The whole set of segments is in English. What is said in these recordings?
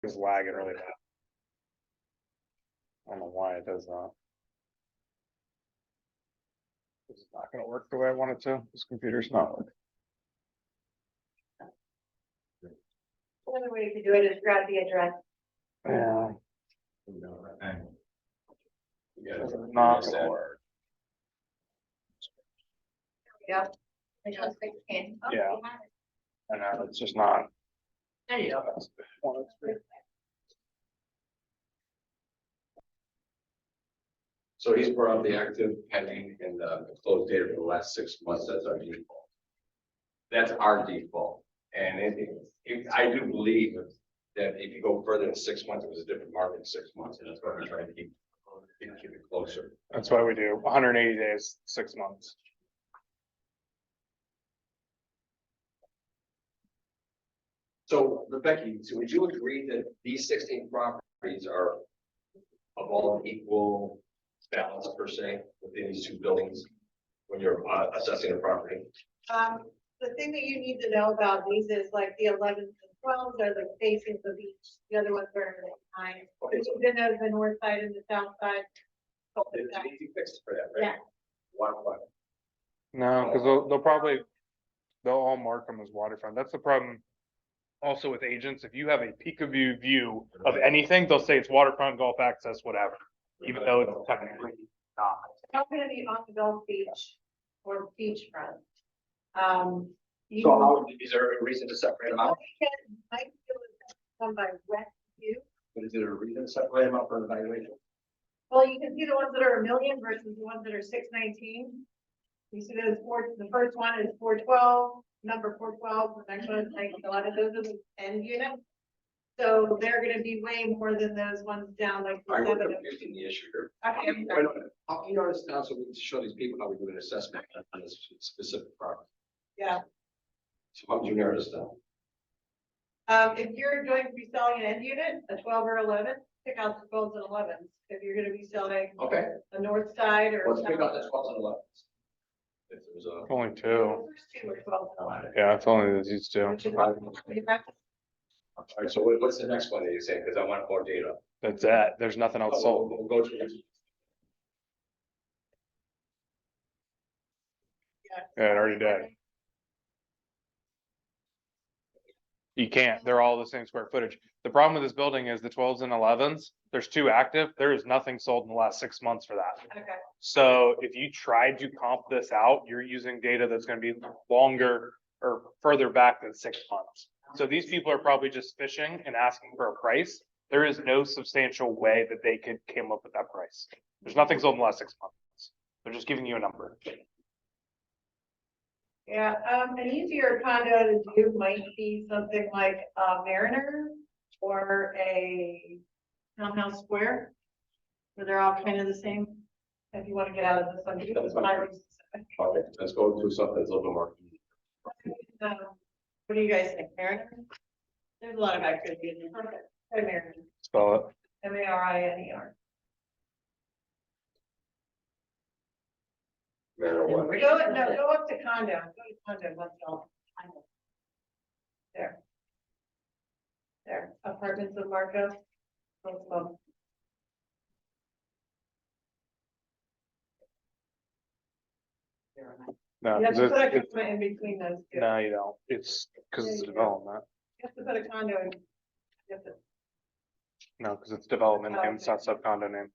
is lagging really bad. I don't know why it does that. It's not gonna work the way I want it to. This computer's not working. Another way you could do it is grab the address. Yeah. Yeah, It's not gonna work. Yeah. Yeah. I know, it's just not. There you go. So he's brought up the active, pending, and the closed data for the last 6 months. That's our default. That's our default. And I do believe that if you go further than 6 months, it was a different market in 6 months, and that's why we're trying to keep it closer. That's why we do 180 days, 6 months. So Rebecca, so would you agree that these 16 properties are of all equal balance per se within these two buildings when you're assessing a property? The thing that you need to know about these is like the 11s and 12s are the facings of each. The other ones are behind. Okay. You didn't know the north side and the south side. There's an easy fix for that, right? Yeah. One. No, because they'll all mark them as waterfront. That's the problem. Also with agents, if you have a peekaboo view of anything, they'll say it's waterfront, golf access, whatever, even though it's technically not. It's not gonna be on the Gulf Beach or beachfront. So how, is there a reason to separate them out? Might be able to come by west view. But is there a reason to separate them out for evaluation? Well, you can see the ones that are 1 million versus the ones that are 619. You see those the first one is 412, number 412, the next one is 1911. Those are the end units. So they're gonna be way more than those ones down like the All right, we're 7. confusing the issue here. Okay, I'm Wait sorry. a minute. How can you understand, so we can show these people how we do an assessment on this specific property? Yeah. So how would you narrow this down? If you're going to be selling an end unit, a 12 or 11, pick out the 12s and 11s. If you're gonna be selling Okay, a north side or. let's pick out the 12s and 11s. If there's a. Only The two. first two are 12 and 11. Yeah, it's only these two. Which is All right, so what's the next one that you're saying? Because I want more data. That's it. There's nothing else sold. We'll go to the next. Yeah, it already did. You can't. They're all the same square footage. The problem with this building is the 12s and 11s. There's two active. There is nothing sold in the last 6 months for that. Okay. So if you tried to comp this out, you're using data that's gonna be longer or further back than 6 months. So these people are probably just fishing and asking for a price. There is no substantial way that they could came up with that price. There's nothing sold in the last 6 months. They're just giving you a number. Yeah, an easier condo to do might be something like a Mariner or a Townhouse Square, where they're all kind of the same. If you want to get out of this one, That's it's fine. highly specific. Okay, let's go to something that's a little bit more. What do you guys think, Mariner? There's a lot of activity in there. Try Mariner, Spell it. Mariner. Marijuana. Go up to condo, go to condo, let's go. There. There, apartments of Marco. Let's go. No, You have 'cause to put a it's, comma in between those two. no, you don't. It's because it's Yeah, you do. development. You have to put a condo in. You have to- No, because it's development name, it's not subcondo name.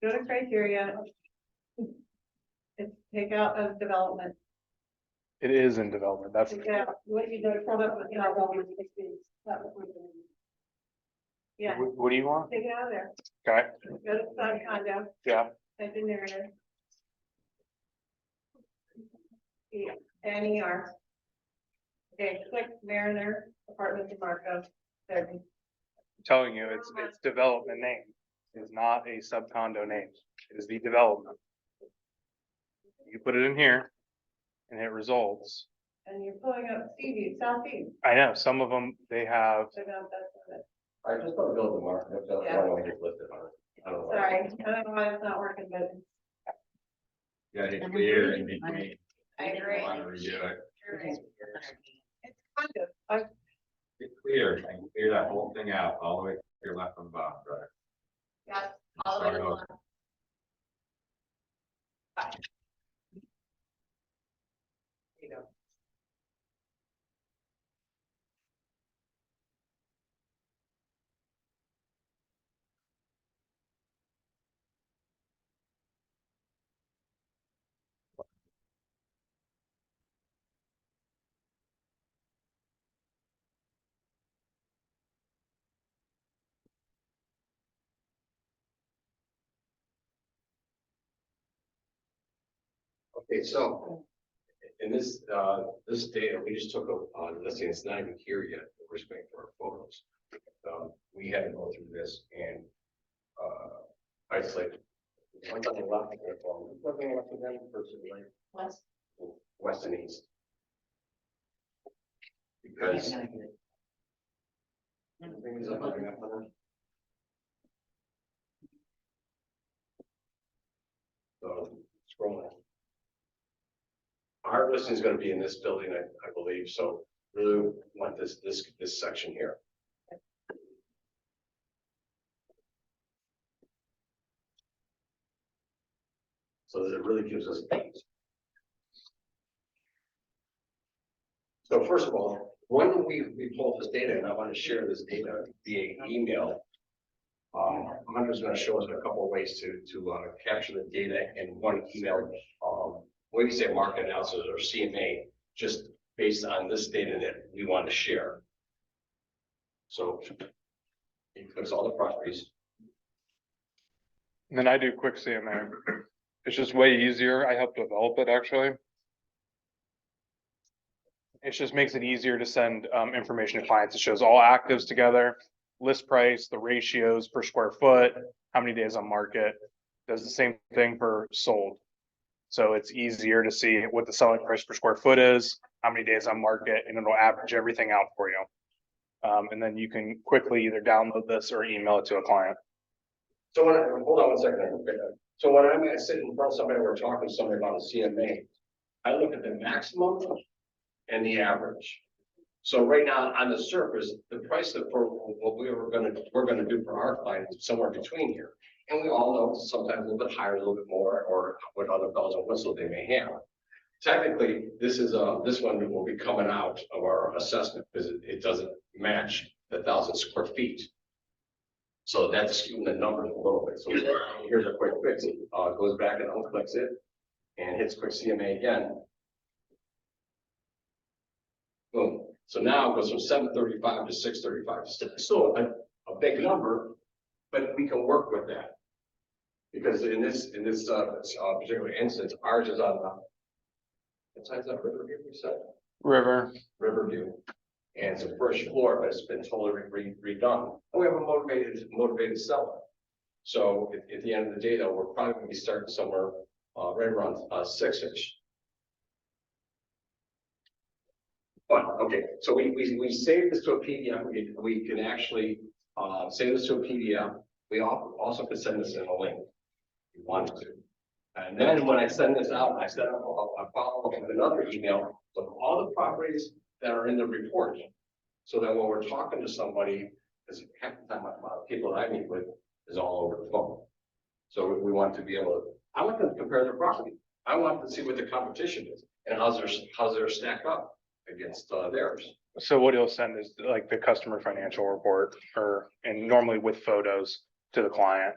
Go to criteria. It's take out of development. It is in development. That's, Take out what you do, pull up with development. Yeah, what do you want? take it out of there. Okay, Go to sub condo, yeah, type in narrative. Yeah, NER. Okay, click Mariner, apartments in Marco. There. I'm telling you, it's development name. It is not a subcondo name. It is the development. You put it in here and hit results. And you're pulling up Seaview, Southview. I know, some of them, they have, So now that's it. I just don't build the market, that's Yeah. why I just listed on it. I don't know. Sorry, I don't know why it's not working, but got it clear in between. I agree. Want to review it. It's kind of, Get clear and clear that whole thing out all the way to your left on the bottom, right? yeah, all the way to the Start left. There you go. Okay, so in this, this data, we just took a, let's say it's not even here yet, but we're just waiting for our photos. We had to go through this and, isolate. What's on the left of their phone? What's on the left of them versus right? West. West and east. Because. Things up on that one. So, scrolling. Our listing is going to be in this building, I believe, so really want this section here. So that it really gives us. So first of all, when we pull this data, and I want to share this data via email, I'm just going to show us a couple of ways to capture the data in one email. What do you say, market analysis or CMA, just based on this data that we want to share. So it clicks all the properties. And then I do quick CMA. It's just way easier. I helped develop it actually. It just makes it easier to send information to clients. It shows all actives together, list price, the ratios per square foot, how many days on market. Does the same thing for sold. So it's easier to see what the selling price per square foot is, how many days on market, and it'll average everything out for you. And then you can quickly either download this or email it to a client. So when hold on one second. So when I'm sitting in front of somebody, we're talking to somebody about a CMA, I look at the maximum and the average. So right now on the surface, the price that for what we're gonna do for our clients is somewhere between here. And we all know sometimes a little bit higher, a little bit more, or what other bells and whistles they may have. Technically, this is this one will be coming out of our assessment because it doesn't match the 1,000 square feet. So that's skewing the numbers a little bit. So here's a quick fix. It goes back and unclicks it and hits quick CMA again. Boom. So now it goes from 735 to 635. So a big number, but we can work with that. Because in this particular instance, ours is on the, what side's that, Riverview, we said? Riverview. And it's a first floor, but it's been totally redone. And we have a motivated seller. So at the end of the day, though, we're probably going to be starting somewhere right around 6-ish. But okay, so we save this to a PDF. We can actually save this to a PDF. We also can send this in a link if you wanted to. And then when I send this out, I follow up with another email with all the properties that are in the report. So that when we're talking to somebody, because half the time people that I meet with is all over the phone. So we want to be able to, I want them to compare their property. I want to see what the competition is and how's their stack up against theirs. So what he'll send is like the customer financial report and normally with photos to the client.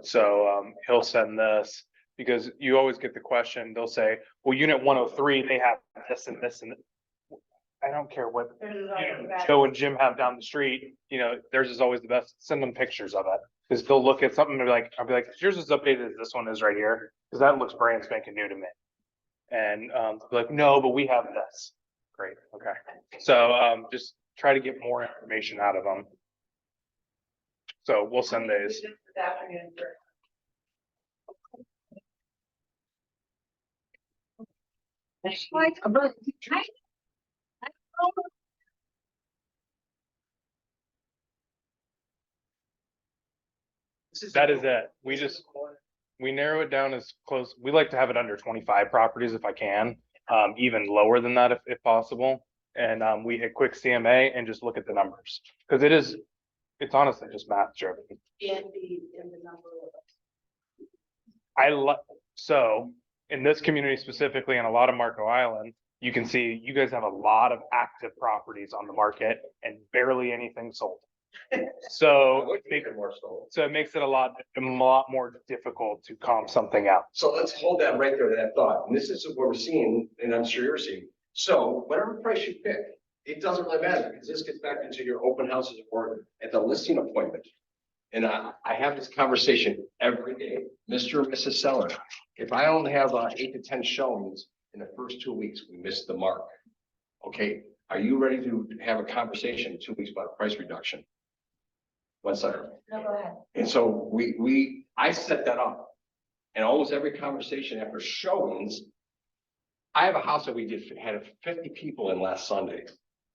So he'll send this because you always get the question, they'll say, well, unit 103, they have this and this and I don't care what Joe and Jim have down the street, theirs is always the best. Send them pictures of it. Because they'll look at something and be like, I'll be like, yours is updated as this one is right here. Because that looks brand spanking new to me. And they'll be like, no, but we have this. Great. Okay. So just try to get more information out of them. So we'll send these. That is it. We just We narrow it down as close, we like to have it under 25 properties if I can, even lower than that if possible. And, we hit quick CMA and just look at the numbers, because it's honestly just math driven. And the number of. So in this community specifically, and a lot of Marco Island, you can see you guys have a lot of active properties on the market and barely anything sold. So it makes it a lot more difficult to comp something out. So let's hold that right there, that thought. And this is what we're seeing, and I'm sure you're seeing. So whatever price you pick, it doesn't really matter, because this gets back into your open houses or at the listing appointment. And I have this conversation every day, Mr. and Mrs. Seller. If I only have 8 to 10 showings in the first 2 weeks, we missed the mark. Okay, are you ready to have a conversation in 2 weeks about a price reduction? 1 second. No, go ahead. And so I set that up. And almost every conversation after showings, I have a house that had 50 people in last Sunday.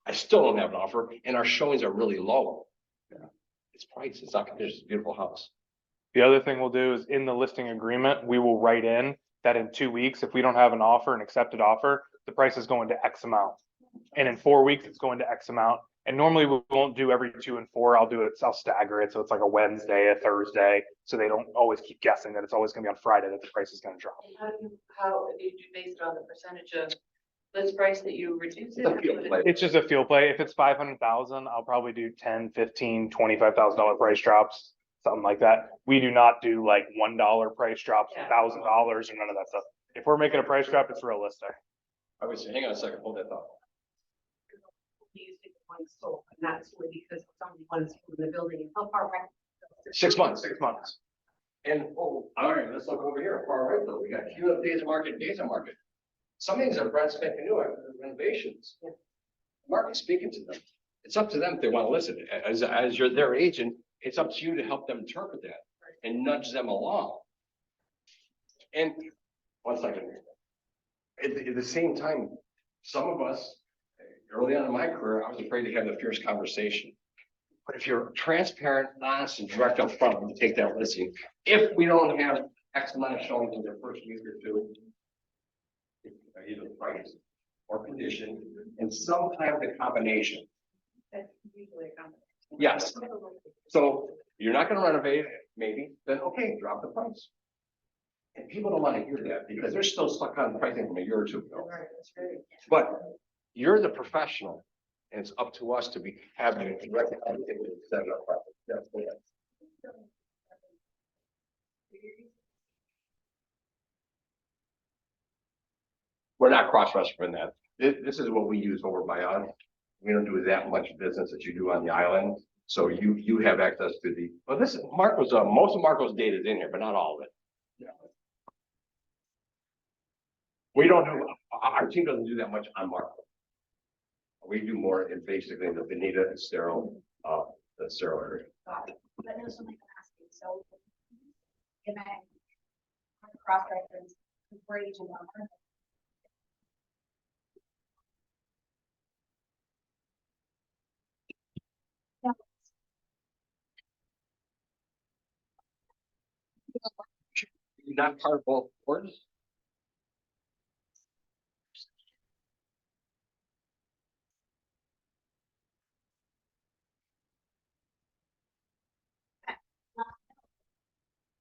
I still don't have an offer, and our showings are really low. Yeah. It's price, it's not condition, it's a beautiful house. The other thing we'll do is in the listing agreement, we will write in that in 2 weeks, if we don't have an offer, an accepted offer, the price is going to X amount. And in 4 weeks, it's going to X amount. And normally we won't do every 2 and 4. I'll stagger it. So it's like a Wednesday, a Thursday. So they don't always keep guessing that it's always gonna be on Friday that the price is gonna drop. How do you base it on the percentage of list price that you reduce it? It's just a field play. If it's 500,000, I'll probably do 10, 15, $25,000 price drops, something like that. We do not do like $1 price drops, $1,000 or none of that stuff. If we're making a price drop, it's realistic. I would say, hang on a second, hold that thought. Sold, and that's really because somebody wants from the building. How far back? 6 months. 6 months. And, all right, let's look over here, far right though. We got queue days of market, days of market. Some things are brand spanking new after the renovations. Market's speaking to them. It's up to them if they want to listen. As you're their agent, it's up to you to help them interpret that and nudge them along. And 1 second. At the same time, some of us, early on in my career, I was afraid to have the fierce conversation. But if you're transparent, honest, and direct up front, you take that listing. If we don't have X amount of showings in the first week or two, either price or condition, and sometimes a combination. That's usually a combination. Yes. So you're not going to renovate it, maybe, then okay, drop the price. And people don't want to hear that because they're still stuck on pricing from a year or two ago. Right, that's great. But you're the professional, and it's up to us to be having it direct everything we set it up. That's it. We're not cross-referencing that. This is what we use over by us. We don't do that much business that you do on the island. So you have access to the, well, this is Marco's, most of Marco's data is in here, but not all of it. Yeah. We don't do, our team doesn't do that much on Marco. We do more in basically the Benita and sterile, the sterile area. But there's something I'm asking, so. If I cross reference for each of them. You're not part of both boards?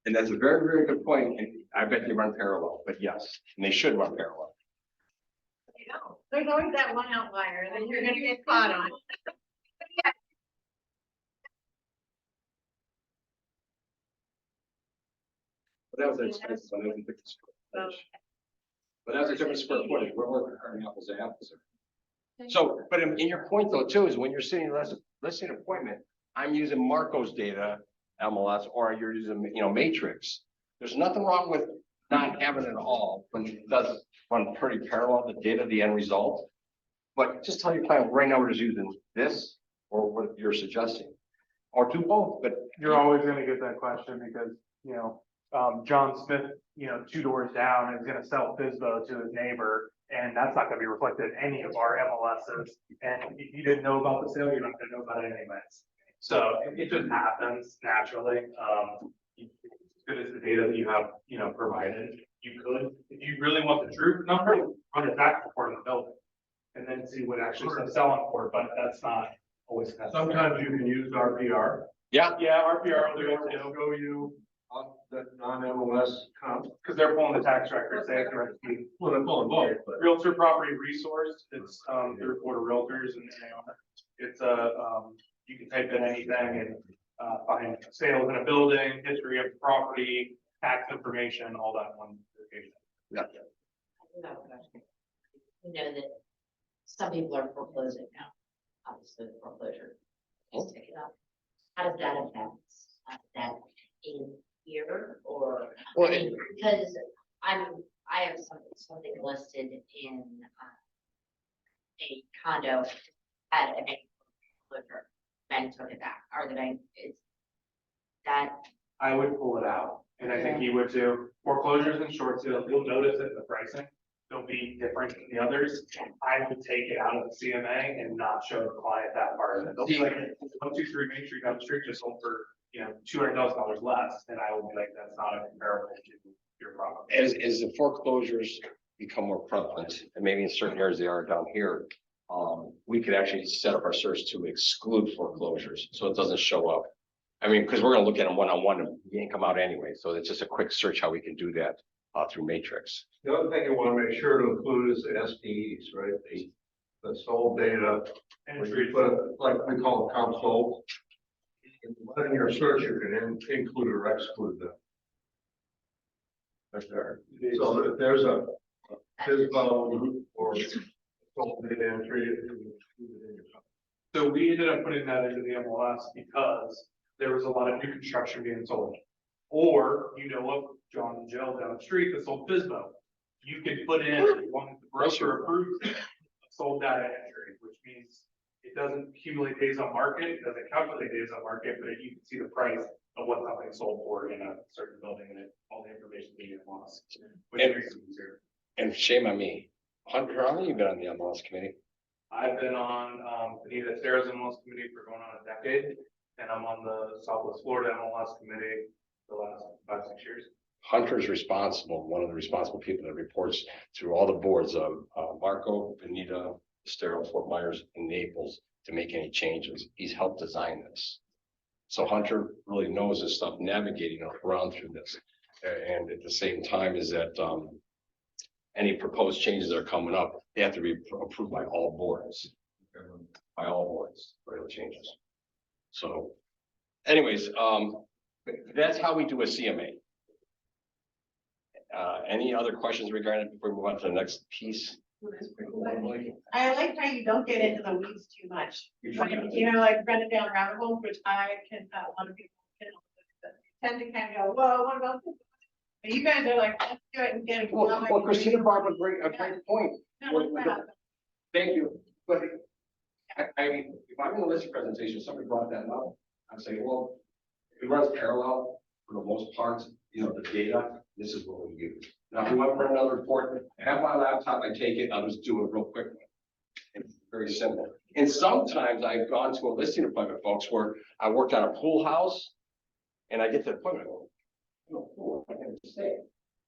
And that's a very, very good point. And I bet they run parallel, but yes, and they should run parallel. You know, there's always that one outlier that you're gonna get caught on. But that was expensive. I didn't think it's square footage. But that was a different square footage. We're comparing apples to apples. So, but in your point though, too, is when you're sitting listing an appointment, I'm using Marco's data, MLS, or you're using, Matrix. There's nothing wrong with not having it all when it does run pretty parallel, the data, the end result. But just tell your client right now we're just using this or what you're suggesting. Or do both, but You're always gonna get that question because, John Smith, 2 doors down is gonna sell FISBO to his neighbor. And that's not gonna be reflected in any of our MLSs. And if you didn't know about the sale, you're not gonna know about it anyways. So it just happens naturally. as good as the data that you have, provided, you could, if you really want the true number, run a back report in the building. And then see what actually is selling for, but that's not always necessary. Sometimes you can use RPR. Yeah, Yeah, RPR will do It'll it too, show you that non-MLS comp. because they're pulling the tax records, they have to write the Well, they're pulling both, but. Realtor Property Resource, it's, through Board of Realtors and they own it. It's you can type in anything and, find sales in a building, history of the property, tax information, all that in one location. yeah. You know that some people are foreclosing now, obviously the foreclosure is picking up. How does that affect that in here or? Well, I mean, because I have something listed in a condo at a bank foreclosure, bank took it back, or the bank is that, I would pull it out, and I think he would too. Foreclosures and short sales, you'll notice it in the pricing. They'll be different than the others. I would take it out of the CMA and not show the client that part of it. They'll be like, 123 Main Street down the street just sold for, $200,000 less, and I will be like, that's not a comparable to your property. As the foreclosures become more prevalent, and maybe in certain areas they are down here, we could actually set up our search to exclude foreclosures, so it doesn't show up. I mean, because we're gonna look at them one-on-one and yank them out anyway, so it's just a quick search how we can do that through Matrix. The other thing you want to make sure to include is the SDEs, right? The sold data, And when treat- you put, like we call it comp sold. In your search, you can include or exclude them. That's there. So if there's a FISBO or sold data entry, it can be included in your. So we ended up putting that into the MLS because there was a lot of new construction being sold. Or, what, John and Jill down the street that sold FISBO. You can put in one the broker approved sold data entry, which means it doesn't accumulate days on market, it doesn't calculate days on market, but you can see the price of what something sold for in a certain building and all the information being lost. Which And- makes it easier. And shame on me. Hunter, how long have you been on the MLS committee? I've been on, Benita Sarah's MLS committee for going on a decade, and I'm on the Southwest Florida MLS committee the last 5-6 years. Hunter's responsible, one of the responsible people that reports through all the boards of Marco, Benita, Estero, Fort Myers, and Naples to make any changes. He's helped design this. So Hunter really knows this stuff, navigating around through this. And at the same time is that any proposed changes that are coming up, they have to be approved by all boards. By all boards, for the changes. So anyways, that's how we do a CMA. Any other questions regarding it before we move on to the next piece? I like how you don't get into the weeds too much. Like running down rabbit holes, which I can, a lot of people tend to kind of go, whoa, what about this? But you guys are like, let's do it and get it. Well, Christina brought up a great point. No, it's not. Thank you, but if I'm in a list presentation, somebody brought that up, I'm saying, well, it runs parallel for the most part, the data, this is what we use. Now, if we want to run another report, I have my laptop, I take it, I'll just do it real quick. It's very simple. And sometimes I've gone to a listing appointment, folks, where I worked on a pool house and I get to the appointment, I go, pool, I can't say.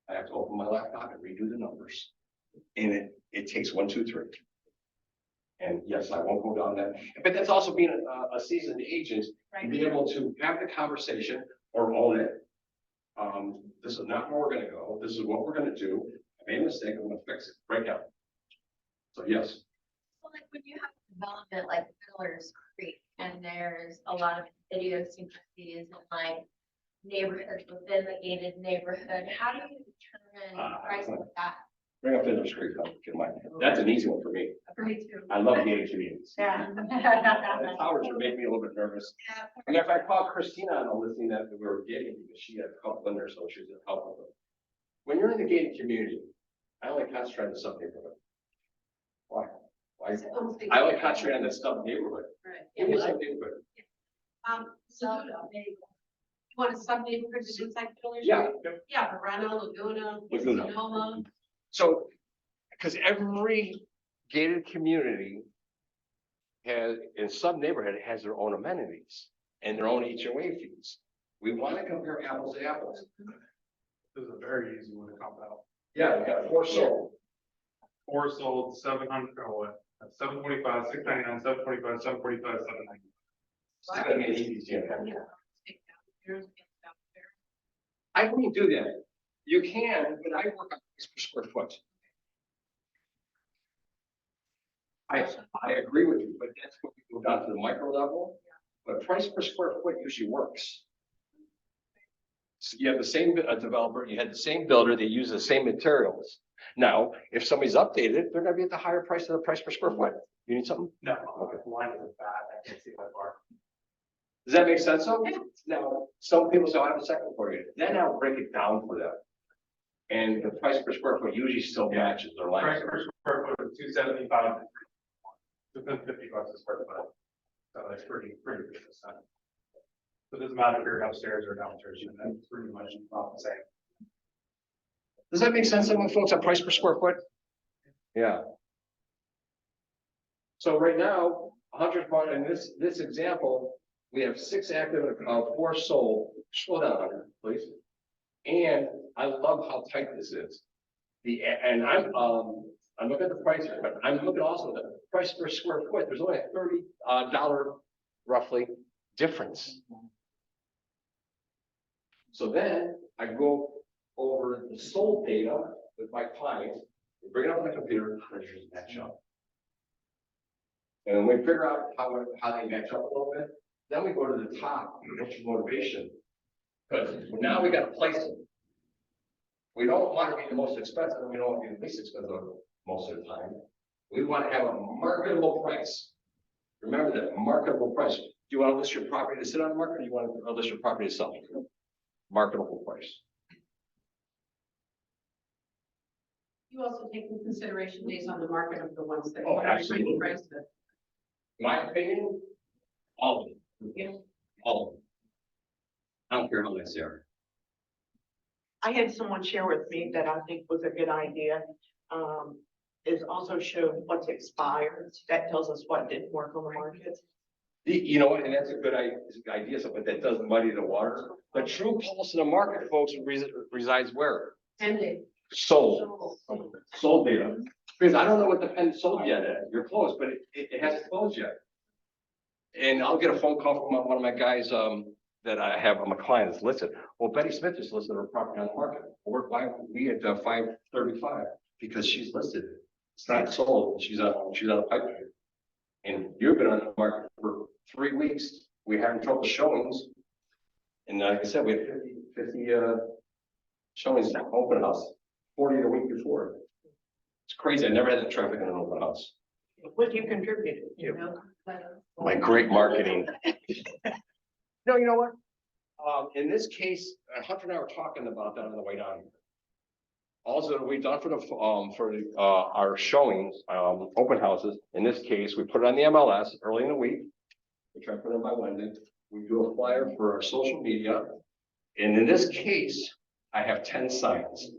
I have to open my laptop and redo the numbers. And it takes 1, 2, 3. And yes, I won't go down that, but that's also being a seasoned agent, and being able to have the conversation or own it. This is not where we're gonna go, this is what we're gonna do, I made a mistake, I'm gonna fix it right now. So yes, So like when you have development like Miller's Creek and there's a lot of idiosyncrasies and like neighborhoods within the gated neighborhood, how do you determine price like that? bring up Fiddler's Creek, get mine, that's an easy one for me, For me too. I love gated communities. Yeah. The towers would make me a little bit nervous. And if I called Christina on a listing that we were getting, because she had a couple in there, so she was gonna help with them. When you're in the gated community, I only concentrate on the sub neighborhood. Why? I only concentrate on the sub neighborhood. Give me a sub neighborhood. So you want a sub neighborhood to inside Village? Yeah. Yeah, Verona, Laguna, Laguna. Sonoma. So, because every gated community has, in some neighborhood, has their own amenities and their own HOA fees. We want to compare apples to apples. This is a very easy one to comp out. Yeah, we got 4 sold. 4 sold, 700, or what? 725, 699, 725, 745, 790. It's gonna be an easy jam. I wouldn't do that. You can, but I work on price per square foot. I agree with you, but that's what we go down to the micro level. But price per square foot usually works. So you have the same developer, you had the same builder, they use the same materials. Now, if somebody's updated, they're gonna be at the higher price of the price per square foot. You need something? No, line is bad, I can't see that far. Does that make sense? So now, some people say, I have a second for you. Then I'll break it down for them. And the price per square foot usually still matches their Price line. per square foot is 275. Within $50 a square foot. So that's pretty good percent. So it doesn't matter if you're upstairs or downstairs, you know, that's pretty much about the same. Does that make sense? Someone folks on price per square foot? Yeah. So right now, 100 fund in this example, we have 6 active, 4 sold. Slow down, 100, please. And I love how tight this is. And I'm looking at the price here, but I'm looking also at the price per square foot. There's only a $30 roughly difference. So then I go over the sold data with my clients, we bring it up on the computer, measures match up. And we figure out how they match up a little bit. Then we go to the top, what's your motivation? Because now we got to place them. We don't want to be the most expensive, and we don't want to be the least expensive most of the time. We want to have a marketable price. Remember that, marketable price. Do you want to list your property to sit on the market, or do you want to list your property to sell? Marketable price. You also take into consideration based on the market of the ones that. Oh, absolutely. Priced at. My opinion, all of them. Yeah. All of them. I don't care how nice they are. I had someone share with me that I think was a good idea, is also show what's expired. That tells us what didn't work on the market. You know what, and that's a good idea, but that doesn't muddy the water. The true pulse of the market, folks, resides where? Pending. Sold. Sold data. Because I don't know what the pen sold yet at. You're close, but it hasn't closed yet. And I'll get a phone call from one of my guys, that I have, I'm a client that's listed. Well, Betty Smith just listed her property on the market. Or why we at 535? Because she's listed. It's not sold. She's on a pipeline. And you've been on the market for 3 weeks. We're having trouble showings. And like I said, we had 50 showings in open house, 40 the week before. It's crazy. I never had that traffic in an open house. What you contributed to? My great marketing. No, you know what? In this case, Hunter and I were talking about that on the way down here. Also, we've done for our showings, open houses. In this case, we put it on the MLS early in the week. We try to put it by Wednesday. We do a flyer for our social media. And in this case, I have 10 signs.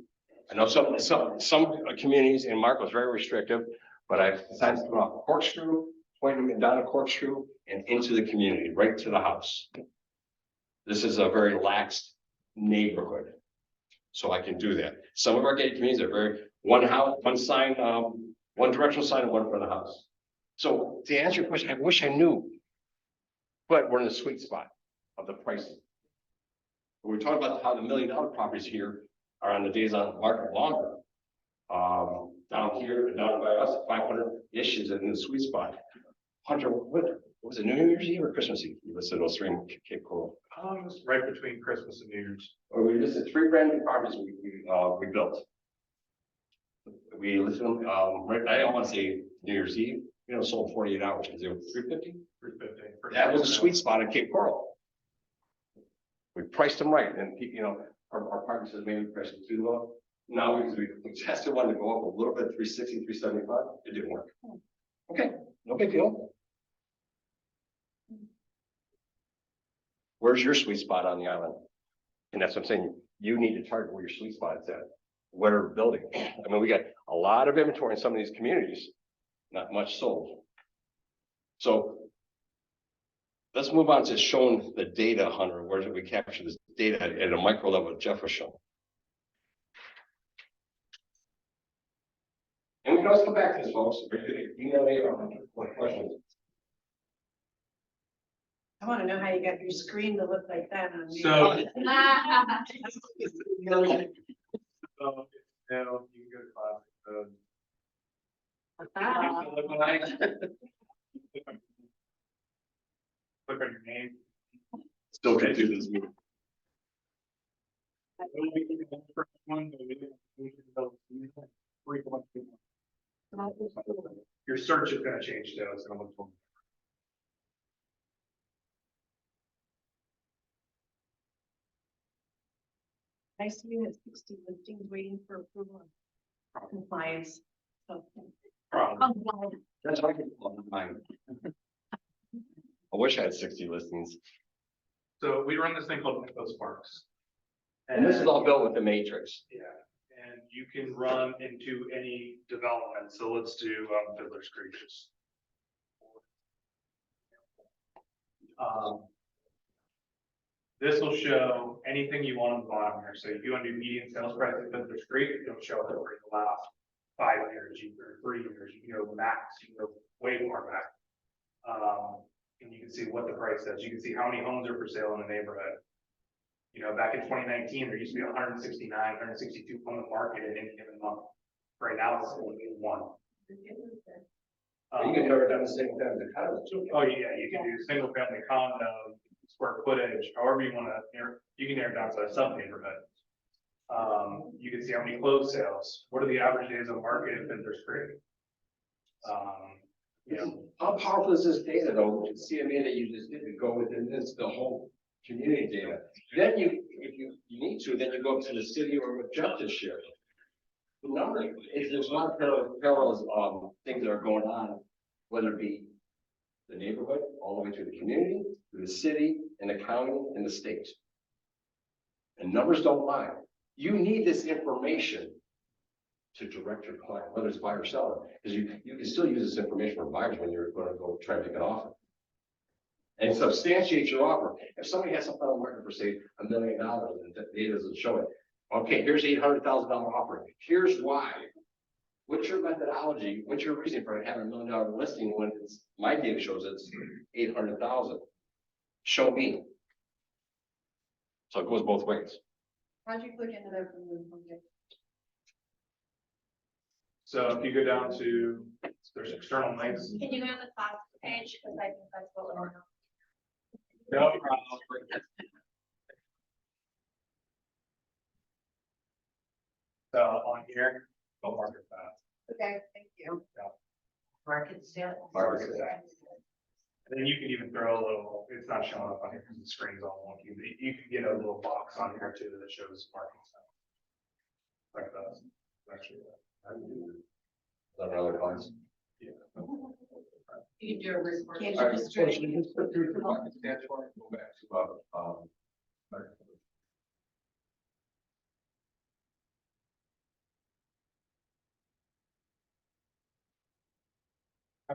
I know some communities in Marco is very restrictive, but I've decided to put off a corkscrew, pointing them down a corkscrew and into the community, right to the house. This is a very lax neighborhood, so I can do that. Some of our gated communities are very one house, one sign, one directional sign, and one for the house. So to answer your question, I wish I knew, but we're in the sweet spot of the pricing. We're talking about how the $1 million properties here are on the days on the market longer. Down here, down by us, 500 issues in the sweet spot. Hunter, what was it, New Year's Eve or Christmas Eve? You listed those 3 in Cape Coral. Right between Christmas and New Year's. Or we listed 3 brand new properties we built. We listed them, right, I don't want to say New Year's Eve, sold 48 hours, because they were 350. 350. That was a sweet spot in Cape Coral. We priced them right, and our partner says maybe we priced them too low. Now we tested one to go up a little bit, 360, 375. It didn't work. Okay, no big deal. Where's your sweet spot on the island? And that's what I'm saying. You need to target where your sweet spot is at. Where building. I mean, we got a lot of inventory in some of these communities, not much sold. So Let's move on to showing the data, Hunter. Where did we capture this data at a micro level? Jeff was showing. And we can always come back to this, folks. Email me or what questions. I wanna know how you got your screen to look like that on me. So, Email me. now you can go to classic mode. Ah. Click on your name. Still can't do this. Your search is gonna change too, it's gonna look. I see you at 60 listings waiting for approval and compliance. So, Problem. That's why I can pull mine. I wish I had 60 listings. So we run this thing called Info Sparks. And this is all built with the matrix. Yeah, and you can run into any development, so let's do Fiddler's Creek. This will show anything you want on the bottom here, so if you want to do median sales price at Fiddler's Creek, it'll show it over the last 5 years, or 3 years, you can go max, you can go way more back. And you can see what the price is, you can see how many homes are for sale in the neighborhood. You know, back in 2019, there used to be 169, 162 on the market in any given month. Right now, it's only one. You can cover it down the same time. The condos too. Oh, yeah, you can do single family condo, square footage, however you wanna, you can narrow it down to a sub neighborhood. You can see how many closed sales, what are the average days on market in Fiddler's Creek? You know, How powerful is this data though? With the CMA that you just did to go within this, the whole community data. Then you, if you need to, then you go up to the city or with Justice Share. The number is there's a lot of parallels, things that are going on, whether it be the neighborhood, all the way to the community, to the city, and the county, and the state. And numbers don't lie. You need this information to direct your client, whether it's buyer or seller, because you can still use this information for buyers when you're going to go try to make an offer. And substantiate your offer. If somebody has something on the market for say $1 million and the data doesn't show it, okay, here's $800,000 offer. Here's why. What's your methodology? What's your reason for having $1 million listing when it's, my data shows it's 800,000? Show me. So it goes both ways. How'd you click into that from the? so if you go down to, there's external links. Can you go to the class page, because I think that's what we're. No problem. So on here, go market fast. Okay, thank you. Market sales. Market sales. And then you can even throw a little, it's not showing up on here because the screen's all wonky, but you can get a little box on here too that shows market stuff. Like that, actually. Another class. Yeah. You can do a report. Can't All you right, just so should we just put through the market stands for it? Go back to,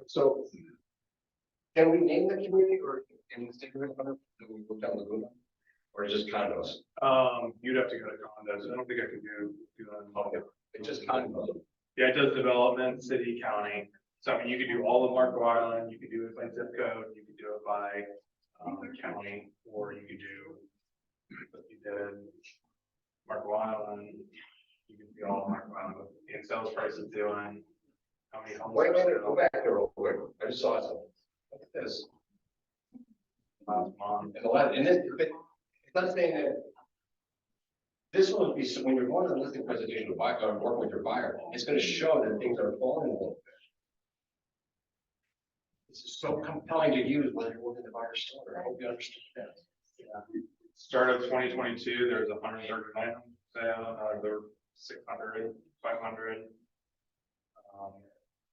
so can we name the community or in the state of Minnesota that we looked down the road? Or just condos? You'd have to go to condos. I don't think I can do that. Okay, it's just condos. Yeah, it does development, city, county. So I mean, you could do all of Marco Island, you could do it by zip code, you could do it by county, or you could do, if you did Marco Island, you could do all of Marco Island, what the sales price is doing. How many homes? Wait a are minute, go sold back there real quick. I just saw something. Look at this. last month. And a lot, and this, it's not saying that. This will be, so when you're going to the listing presentation, or working with your buyer, it's gonna show that things are falling a little bit. This is so compelling to use when you're working the buyer store. I hope you understand that. Start of 2022, there was 139 sale, there were 600, 500.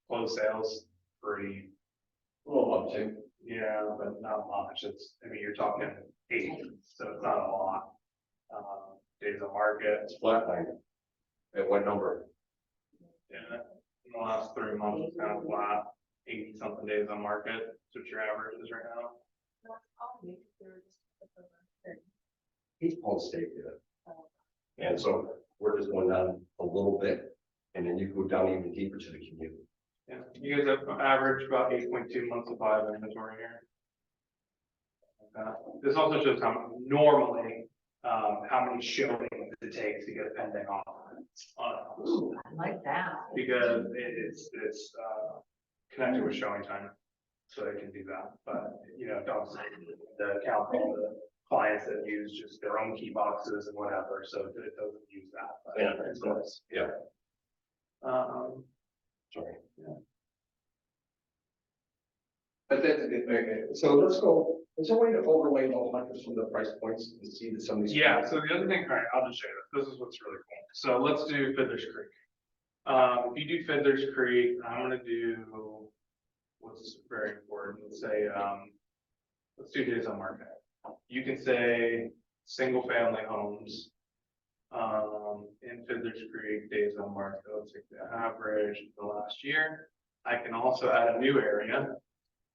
Closed sales, pretty, A little uptick. yeah, but not much. It's, I mean, you're talking 8, so it's not a lot. Days on market, It's flatline. At what number? yeah, in the last 3 months, it's kind of flat, 80 something days on market, that's what your average is right now. He's all state there. And so we're just going down a little bit, and then you go down even deeper to the community. Yeah, you guys have averaged about 8.2 months of supply of inventory here. This also shows how normally, how many showings it takes to get a pending offer. I like that. Because it's connected with showing time, so they can do that, but, you know, obviously, the account, all the clients that use just their own key boxes and whatever, so it doesn't use that. But Yeah. it's close. Yeah. Sorry. But then, so let's go, is there a way to overlay those hunters from the price points and see that some of these? Yeah, so the other thing, all right, I'll just show you this is what's really cool. So let's do Fiddler's Creek. If you do Fiddler's Creek, I'm gonna do what's very important. Let's say, let's do days on market. You can say single family homes. In Fiddler's Creek, days on market, let's take the average of the last year. I can also add a new area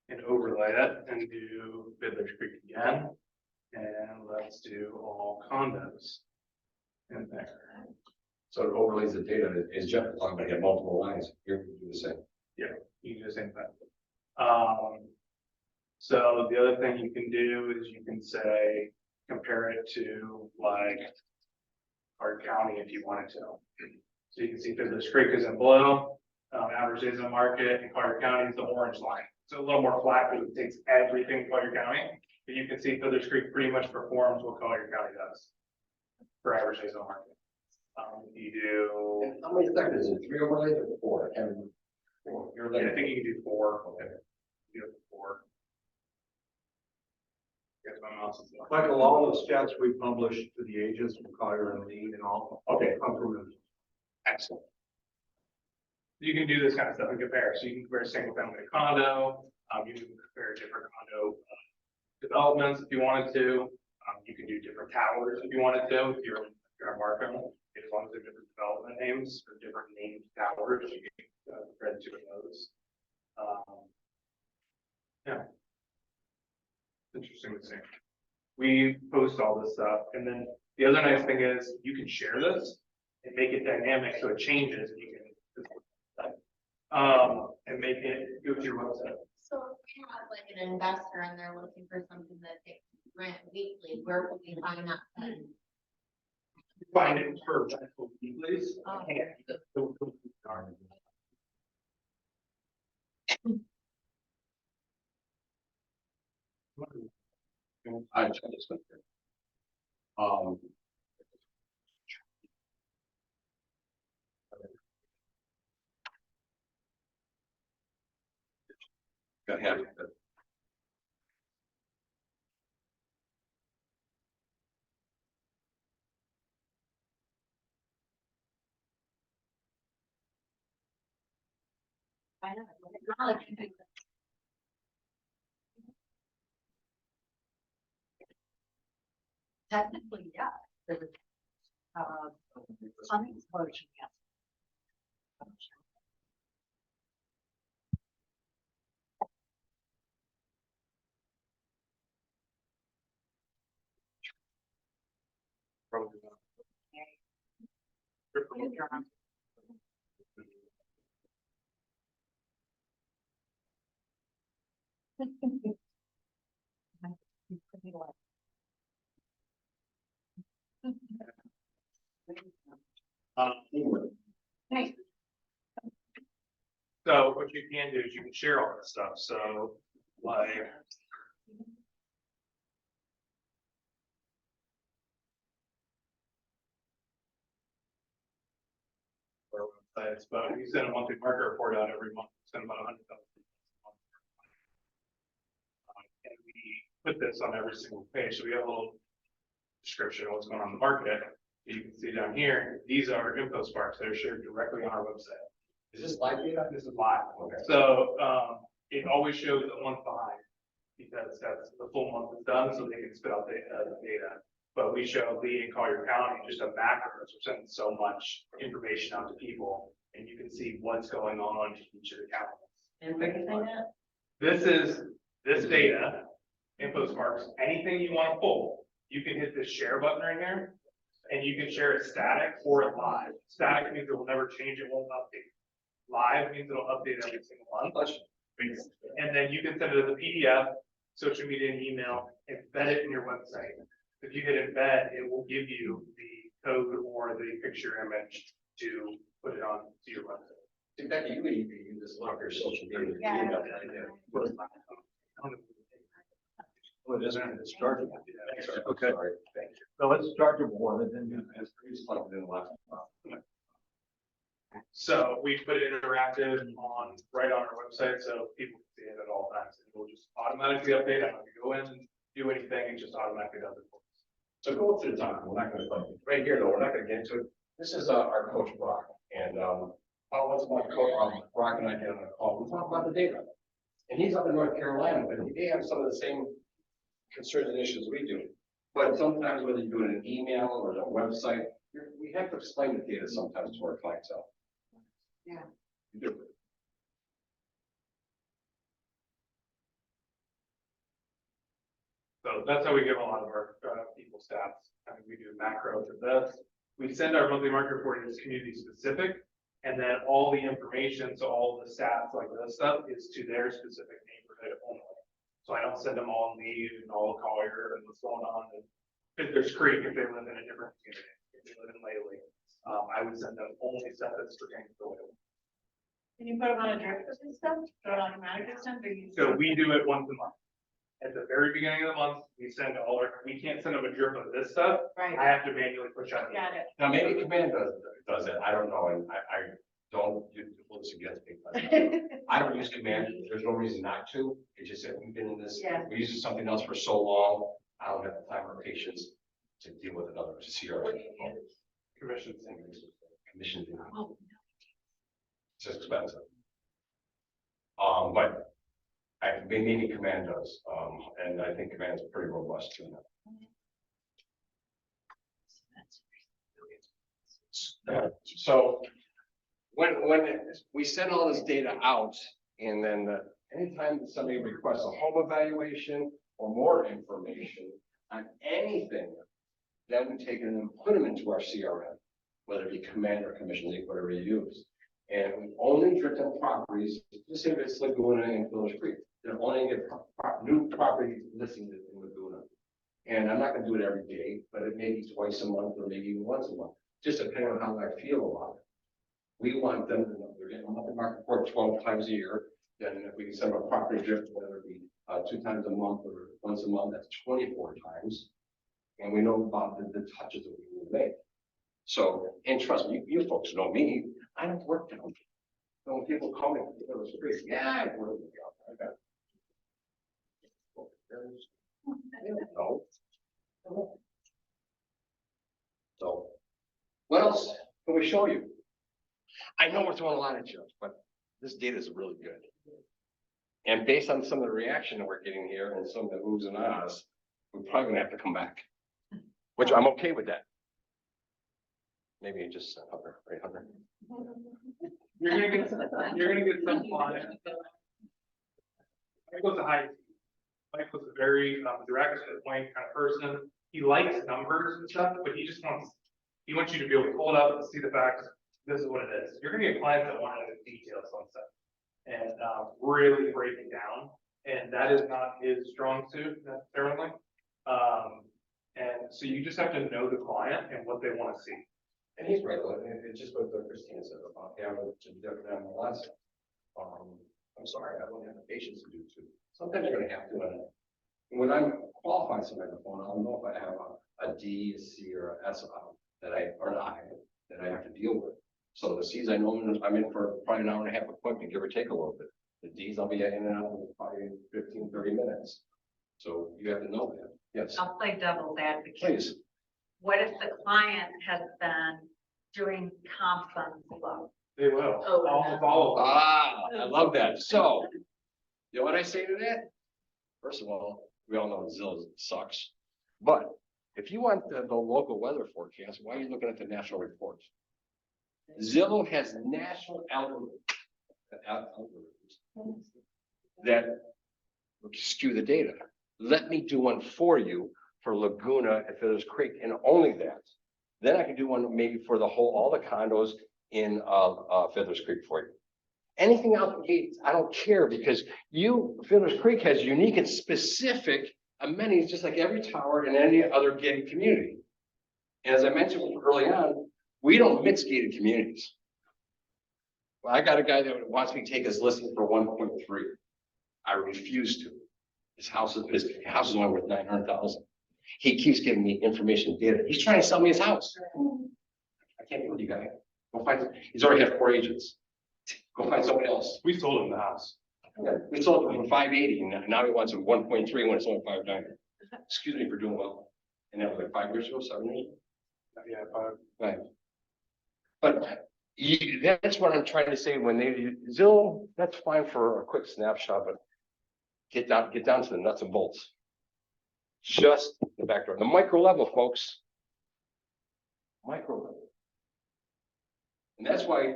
and overlay it and do Fiddler's Creek again. And let's do all condos in there. So it overlays the data, as Jeff was talking about, you have multiple lines, here we do the same. You can do the same thing. So the other thing you can do is you can say, compare it to like Burke County if you wanted to. So you can see Fiddler's Creek is in blue, average days on market, and Carter County is the orange line. So a little more flat because it takes everything Collier County, but you can see Fiddler's Creek pretty much performs what Collier County does for average days on market. You do, How many seconds is it, 3 overlays or 4? And you're I like, think you can do 4. Okay. You do 4. Guess my mouse is not- Michael, all the stats we published to the agents from Collier and Lee and all. Okay. Come from this. Excellent. You can do this kind of stuff and compare. So you can compare single family to condo. You can compare different condo developments if you wanted to. You can do different towers if you wanted to. If you're a market, as long as they're different development names or different named towers, you can compare the two of those. Yeah. Interesting to see. We post all this stuff, and then the other nice thing is you can share this and make it dynamic so it changes. And you can and make it go to your website. So if we have like an investor and they're looking for something that they can rent weekly, where would we find that? then? Find it for rental weeklies. Oh. I just went there. Got have it. I know, it's not like you think technically, yeah. There was, some explosion, yes. Probably not. Nice. So what you can do is you can share all this stuff. So like. Our websites, but we send a monthly market report out every month, send about 100,000. And we put this on every single page. So we have a little description of what's going on in the market. You can see down here, these are info sparks that are shared directly on our website. Is this live data? This is live. Okay. So, it always shows a month behind because that's the full month is done, so they can spit out the data. But we show Lee and Collier County just a macro, so we're sending so much information out to people, and you can see what's going on in each of the counties. And where do you find that? This is this data InfoSparks, anything you want to pull, you can hit this share button right here. And you can share it static or live. Static means it will never change, it won't update. Live means it'll update every single month. And then you can send it as a PDF, social media and email, embed it in your website. If you hit embed, it will give you the code or the picture image to put it on to your website. In fact, you may even use this on your social media. Yeah. Well, it isn't, it's chargeable. Okay. Sorry, thank you. So it's chargeable one, and then you. It's plugged in the last month. So we put it interactive on, right on our website, so people can see it at all times. It will just automatically update. I don't have to go in and do anything, it just automatically does it for us. So go up to the top, we're not gonna, right here though, we're not gonna get into it. This is our coach Brock, and once my coach, Brock and I get on a call, we talk about the data. And he's up in North Carolina, but he may have some of the same concerns and issues we do. But sometimes whether you do it in an email or a website, we have to explain the data sometimes to our clientele. Yeah. You do. So that's how we give a lot of our people stats. I mean, we do macro for this. We send our monthly market report as community specific. And then all the information, so all the stats like this stuff is to their specific neighborhood only. So I don't send them all Meade and all Collier and what's going on. And if there's Creek, if they live in a different community, if they live in Laley, I would send them only stuff that's pertaining to Laley. Can you put them on a drip system, so it automatically sends, or you? So we do it once a month. At the very beginning of the month, we send all our, we can't send them a drip of this stuff. Right, I have to manually push out. got it. Now, maybe command does it, I don't know, and I don't, you hold this against me. But I don't use command, there's no reason not to, it's just that we've been in this, Yeah. we use something else for so long, I don't have the time or patience to deal with another CRM. Commissions. Commissions. Oh, It's just expensive. But maybe command does, and I think command is pretty robust too. So when we send all this data out, and then anytime that somebody requests a home evaluation or more information on anything, then we take it and put them into our CRM, whether it be command or commission, whatever you use. And we only drip them properties, just say if it's Laguna and Village Creek, they're only get new property listings in Laguna. And I'm not gonna do it every day, but it may be twice a month or maybe even once a month, just depending on how I feel about it. We want them to know they're getting a monthly market report 12 times a year. Then if we can send a property drift, whether it be 2 times a month or once a month, that's 24 times. And we know about the touches that we will make. So, and trust me, you folks know me, I don't work down. So when people call me, yeah, I work with you. I got no. So, what else can we show you? I know we're throwing a lot at you, but this data is really good. And based on some of the reaction that we're getting here and some of the oohs and ahs, we're probably gonna have to come back, which I'm okay with that. Maybe just hover, right, hover. You're gonna get some client. Michael's a high. Michael's a very direct to the point kind of person. He likes numbers and stuff, but he wants you to be able to pull it up and see the facts. This is what it is. You're gonna get clients that want to have details on stuff and really break it down. And that is not his strong suit necessarily. And so you just have to know the client and what they want to see. And he's right, and it's just what Christina said about having to different MLS. I'm sorry, I don't have the patience to do two. Sometimes you're gonna have to, and when I'm qualifying somebody on the phone, I'll know if I have a D, a C, or a S that or an I that I have to deal with. So the C's I know I'm in for probably an hour and a half appointment, give or take a little bit. The D's I'll be in and out in probably 15, 30 minutes. So you have to know that. Yes, I'll play devil's advocate. please. What if the client has been doing comps on Zillow? They will. Oh, Almost all of them. Ah, I love that. So, you know what I say to that? First of all, we all know Zillow sucks. But if you want the local weather forecast, why are you looking at the national reports? Zillow has national algorithms that skew the data. Let me do one for you for Laguna and Fiddler's Creek and only that. Then I can do one maybe for all the condos in Fiddler's Creek for you. Anything out the gate, I don't care because Fiddler's Creek has unique and specific amenities, just like every tower in any other gated community. And as I mentioned early on, we don't mix gated communities. Well, I got a guy that wants me to take his listing for 1.3. I refuse to. His house is only worth 900,000. He keeps giving me information and data. He's trying to sell me his house. I can't deal with you guys. Go find. He's already had 4 agents. Go find somebody else. We sold him the house. Yeah, we sold it for 580, and now he wants a 1.3 when it's only 590. Excuse me for doing well. And that was like 5 years ago, 7 years. Yeah, Right. But that's what I'm trying to say. When they Zillow, that's fine for a quick snapshot, but get down to the nuts and bolts. Just the back door, the micro level, folks. Micro level. And that's why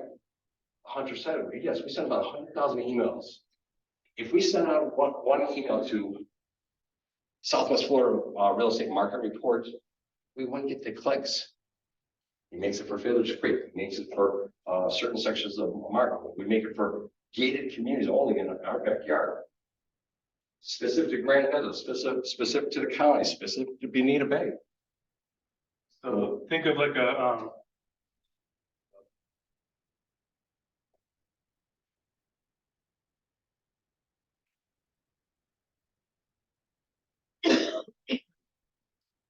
Hunter said it. Yes, we sent about 100,000 emails. If we send out one email to Southwest Florida Real Estate Market Report, we wouldn't get the clicks. He makes it for Fiddler's Creek. He makes it for certain sections of the market. We make it for gated communities only in our backyard. Specific to Grand Meadows, specific to the county, specific to Bonita Bay. So think of like a,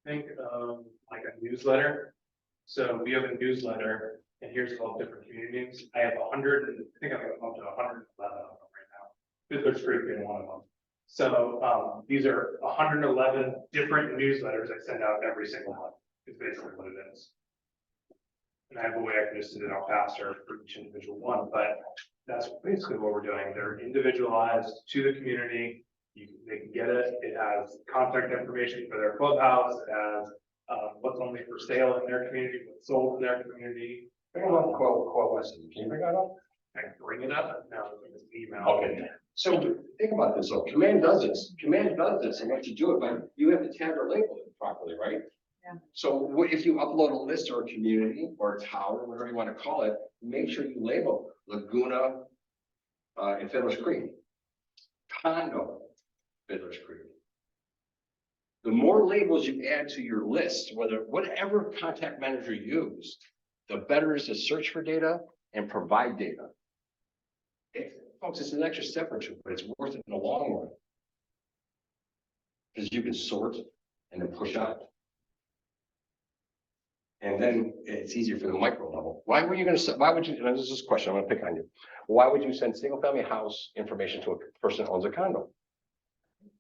think of like a newsletter. So we have a newsletter and here's all different communities. I have 100, I think I'm up to 111 of them right now. Fiddler's Creek being one of them. So these are 111 different newsletters I send out every single month. Is basically what it is. And I have a way I can just send it out faster for each individual one, but that's basically what we're doing. They're individualized to the community. They can get it. It has contact information for their clubhouse. It has what's only for sale in their community, what's sold in their community. Bring up quote Weston. Can you bring that up? I can bring it up now. It's email. Okay. So think about this. So command does this. Command does this and lets you do it, but you have to tag or label it properly, right? Yeah. So if you upload a list or a community or a tower, whatever you want to call it, make sure you label Laguna and Fiddler's Creek, condo, Fiddler's Creek. The more labels you add to your list, whatever contact manager you use, the better it is to search for data and provide data. Folks, it's an extra step or two, but it's worth it in the long run. Because you can sort and then push out. And then it's easier for the micro level. Why would you, and this is a question, I'm gonna pick on you. Why would you send single family house information to a person that owns a condo?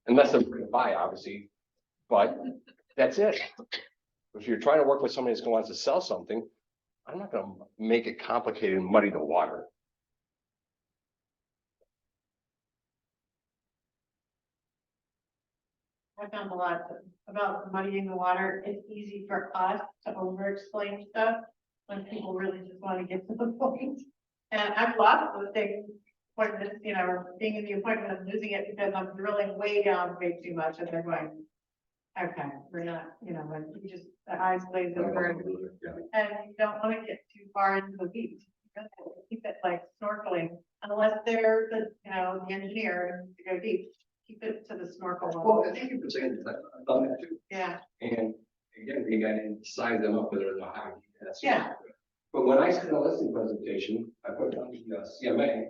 Unless they're free to buy, obviously, but that's it. If you're trying to work with somebody that's wants to sell something, I'm not gonna make it complicated and muddy the water. I found a lot about muddying the water. It's easy for us to over-explain stuff when people really just want to get to the point. And I've lost those things, appointments, being in the appointment and losing it because I'm drilling way down way too much and they're going, okay, we're not, when you just, the eyes glaze over and you don't want to get too far into the weeds. You really have to keep it like snorkeling, unless they're the engineer to go deep. Keep it to the snorkel level. Well, thank you for saying that. I've done that too. Yeah. And again, you got to size them up whether they're high. Yeah. But when I send a listing presentation, I put down the CMA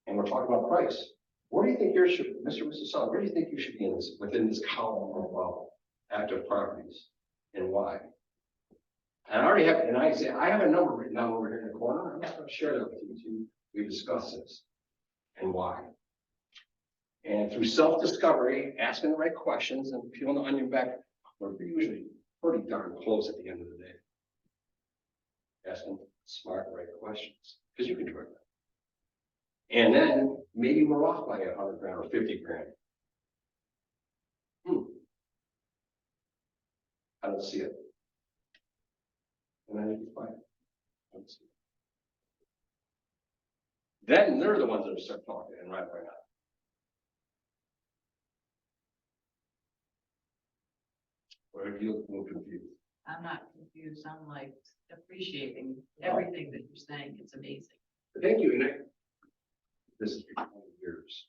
and we're talking about price. Where do you think yours should, Mr. and Mrs. Seller, where do you think you should be in this, within this column of active properties and why? And I already have, and I say, I have a number written down over here in the corner. I'm just going to share that with you too. We discuss this and why. And through self-discovery, asking the right questions and peeling the onion back, we're usually pretty darn close at the end of the day. Asking smart, right questions, because you can do it. And then maybe we're off by 100 grand or 50 grand. I don't see it. And then you find it. I don't see it. Then they're the ones that start talking and right now. Or are you a little confused? I'm not confused. I'm like appreciating everything that you're saying. It's amazing. Thank you, and this is for 20 years.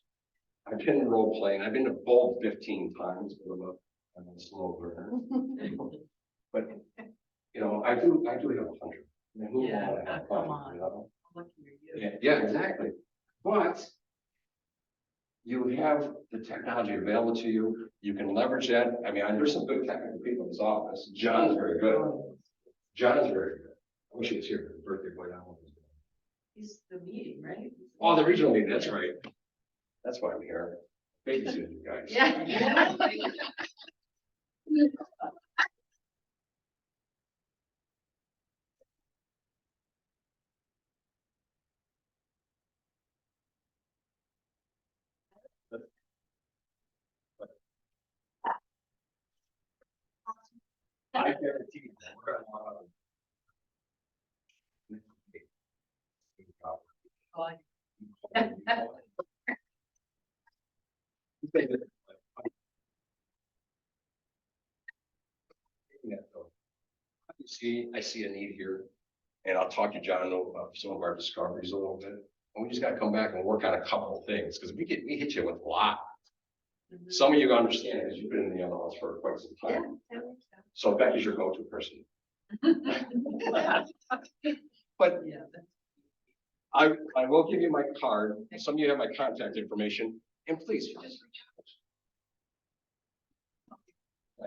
I've been role playing, I've been to bold 15 times, but I'm a slow learner. But, you know, I do have 100. I mean, who Yeah, won't have come 100, on. you know? Lucky are you. Yeah, exactly. But you have the technology available to you. You can leverage that. I mean, there's some good technical people in this office. John's very good. John's very good. I wish he was here for his birthday boy. He's the meeting, right? Oh, the regional meeting, that's right. That's why I'm here. Babysitting you guys. Yeah. I guarantee you that we're gonna, I see a need here, and I'll talk to John about some of our discoveries a little bit. And we just gotta come back and work on a couple of things, because we hit you with a lot. Some of you understand, because you've been in the MLS for quite some time. So Becky's your go-to person. But Yeah. I will give you my card. Some of you have my contact information, and please just reach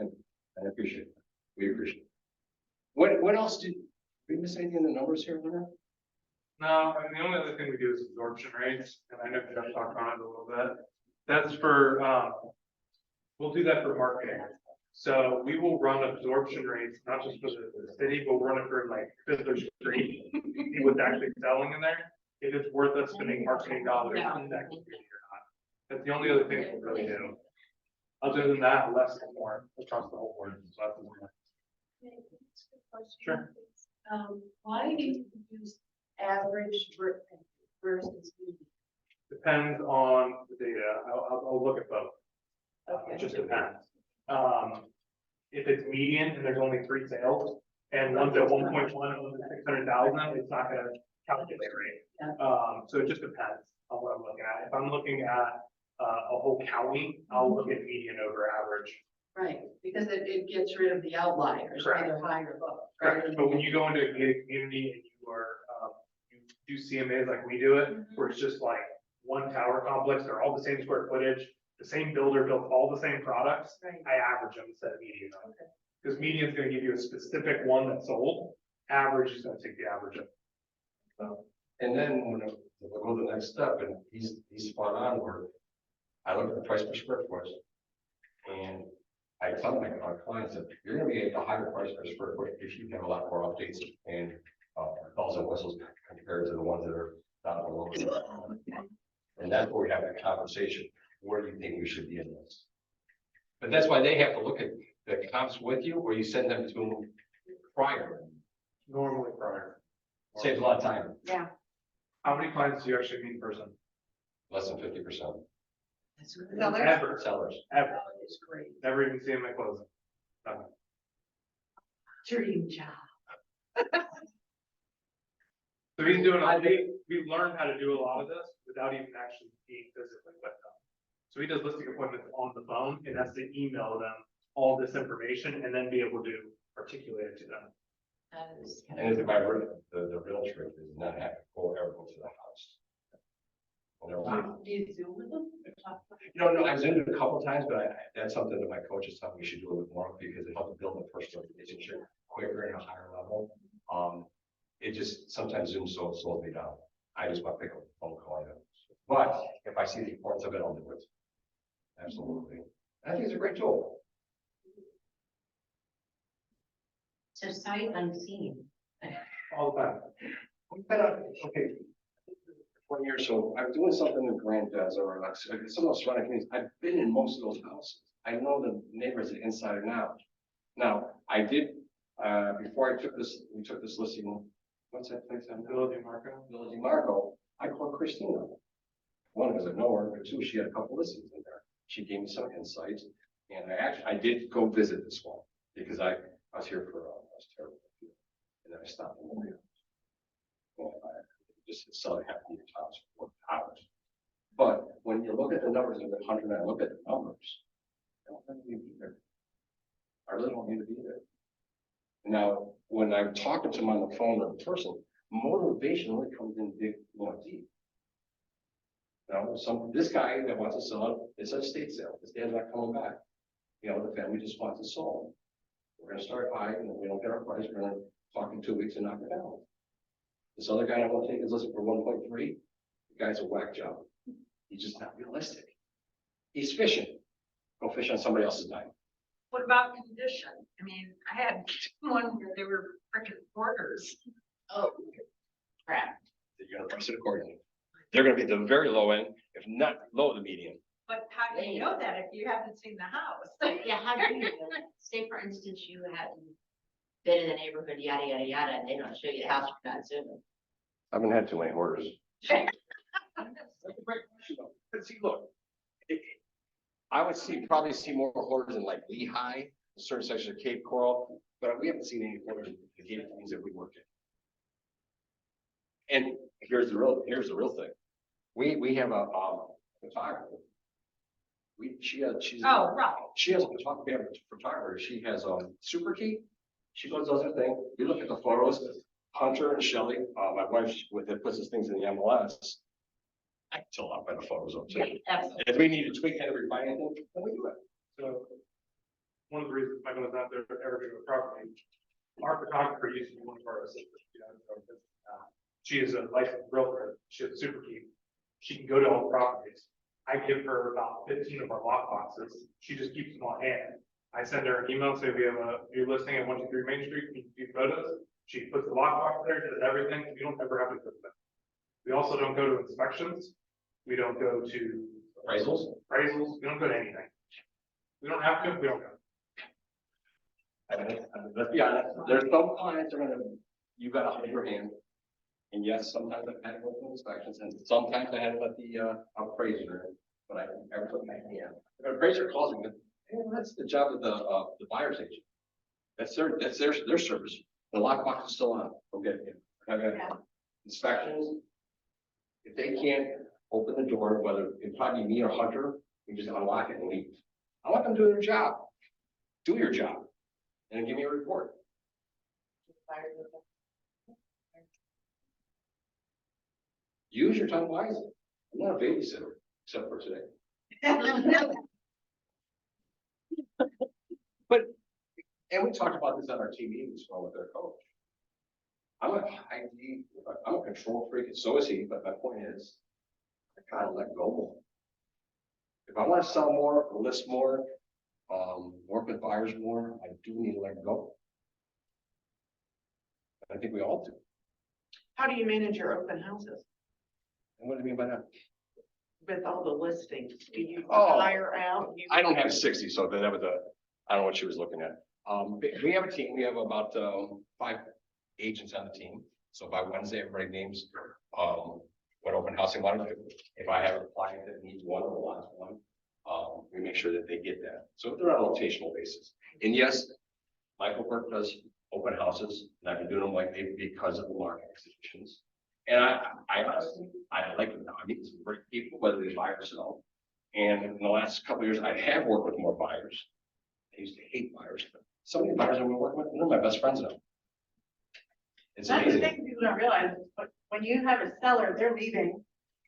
out. I appreciate it. We appreciate it. What else did we miss anything in the numbers here, Leonard? No, I mean, the only other thing we do is absorption rates, and I know Jeff talked on it a little bit. That's for, we'll do that for marketing. So we will run absorption rates, not just for the city, but we'll run it for like Fifth Street, see what's actually selling in there. If it's worth us spending marketing dollars in that community or not. That's the only other thing we'll really do. Other than that, less is more across the whole board. So that's more. Sure. Why do you use average versus median? Depends on the data. I'll look at both. It just depends. If it's median and there's only 3 sales and one's at 1.1 and one's at 600,000, it's not gonna calculate right. So it just depends on what I'm looking at. If I'm looking at a whole county, I'll look at median over average. Right, because it gets rid of the outliers, Correct. either high or low. Correct. But when you go into a gated community and you are, you do CMAs like we do it, where it's just like one tower complex, they're all the same square footage, the same builder built all the same products, Right. I average them instead of median. Okay. Because median is gonna give you a specific one that's sold, average is gonna take the average of. So, And then when we'll go to the next step, and he's spot on, where I look at the price per square foot. And I tell our clients that you're gonna be at the higher price per square foot if you have a lot more updates and bells and whistles compared to the ones that are down below. And that's where we have that conversation. Where do you think we should be in this? But that's why they have to look at the comps with you, or you send them to them prior. normally prior. Saves a lot of time, Yeah. How many clients do you actually meet in person? less than 50%. That's good. Sellers? Ever, Sellers. ever, It's great. never even see them at closing. Never. Dream job. So he's doing, we learned how to do a lot of this without even actually being physically with them. So he does listing appointments on the phone and has to email them all this information and then be able to articulate it to them. That is. And it's my, the real trick is not have to ever go to the house. Wow. Do you Zoom with them? No, I've zoomed it a couple times, but that's something that my coaches tell me we should do a little more, because it helps build a personal relationship quicker and a higher level. It just sometimes Zoom slows me down. I just want to pick up the phone call. But if I see the importance of it, I'll do it. Absolutely. I think it's a great tool. So sight unseen. All the time. We've been on, okay. 20 years, so I'm doing something in Grand Desert or like some of those surrounding communities. I've been in most of those houses. I know the neighbors inside and out. Now, I did, before we took this listing, what's that place? Ability Marco. Village Marco, I called Christina. One, because I know her, but two, she had a couple listings in there. She gave me some insights, and I did go visit this one. Because I was here for, I was terrible. And then I stopped. In the and I just selling half the house for hours. But when you look at the numbers of the 100, and I look at the numbers, I don't really need to be there. I really don't need to be there. Now, when I'm talking to them on the phone or in person, motivation really comes in big, deep. This guy that wants to sell it, it's a estate sale. His dad's not coming back. The family just wants to sell. We're gonna start high, and if we don't get our price, we're gonna talk in 2 weeks and knock it down. This other guy I want to take is listed for 1.3. The guy's a whack job. He's just not realistic. He's fishing. Go fish on somebody else's dime. What about condition? I mean, I had one where they were freaking quarters. Oh, crap. You're gonna price it accordingly. They're gonna be at the very low end, if not low of the median. But how do you know that if you haven't seen the house? Yeah, how do you, know that? Say for instance, you hadn't been in the neighborhood, yada, yada, yada, and they don't show you the house you're not assuming. I haven't had too many orders. That's a great question though. But see, look, I would probably see more hoarders in like Lehigh, certain sections of Cape Coral, but we haven't seen any hoarders in the gated communities that we work in. And here's the real thing. We have a photographer. She's Oh, right. she has a photographer. She has super key. She goes, does her thing. We look at the photos. Hunter and Shelley, my wife, that puts these things in the MLS. I can tell out by the photos. Yeah, absolutely. If we need to tweak and refine anything, then we do it. So one of the reasons Michael was out there ever doing a property, our photographer used to be one of our assistants. She is a licensed realtor. She has a super key. She can go to all the properties. I give her about 15 of our lock boxes. She just keeps them on hand. I send her an email, say we have a new listing at 123 Main Street. Can you do photos? She puts the lockbox there, does everything. We don't ever have to go to them. We also don't go to inspections. We don't go to Appraisals? We don't go to anything. We don't have to, we don't go. Let's be honest, there's some clients that are gonna, you gotta hold your hand. And yes, sometimes I've had to go to inspections, and sometimes I had to let the appraiser, but I never took my hand. If an appraiser calls me, that's the job of the buyer's agent. That's their service. The lockbox is still on. Okay. Inspections. If they can't open the door, whether it probably me or Hunter, we just unlock it and leave. I want them to do their job. Do your job. And then give me a report. Use your time wisely. I'm not a babysitter, except for today. And we talked about this on our team meeting as well with our coach. I'm a control freak, and so is he, but my point is, I gotta let go more. If I want to sell more, list more, work with buyers more, I do need to let go. I think we all do. How do you manage your open houses And what do you mean by that? with all the listings? Do you Oh, hire out? I don't have 60, so that was I don't know what she was looking at. We have a team, we have about 5 agents on the team. So by Wednesday, everybody names what open house they want to do. If I have a client that needs one or wants one, we make sure that they get that. So they're on a rotational basis. And yes, Michael Burke does open houses, and I've been doing them like because of the market conditions. And I honestly, I like them now. I meet some great people, whether they buy or sell. And in the last couple of years, I have worked with more buyers. I used to hate buyers, but some of the buyers I've been working with, they're my best friends now. It's That's the amazing. thing people don't realize, but when you have a seller, they're leaving.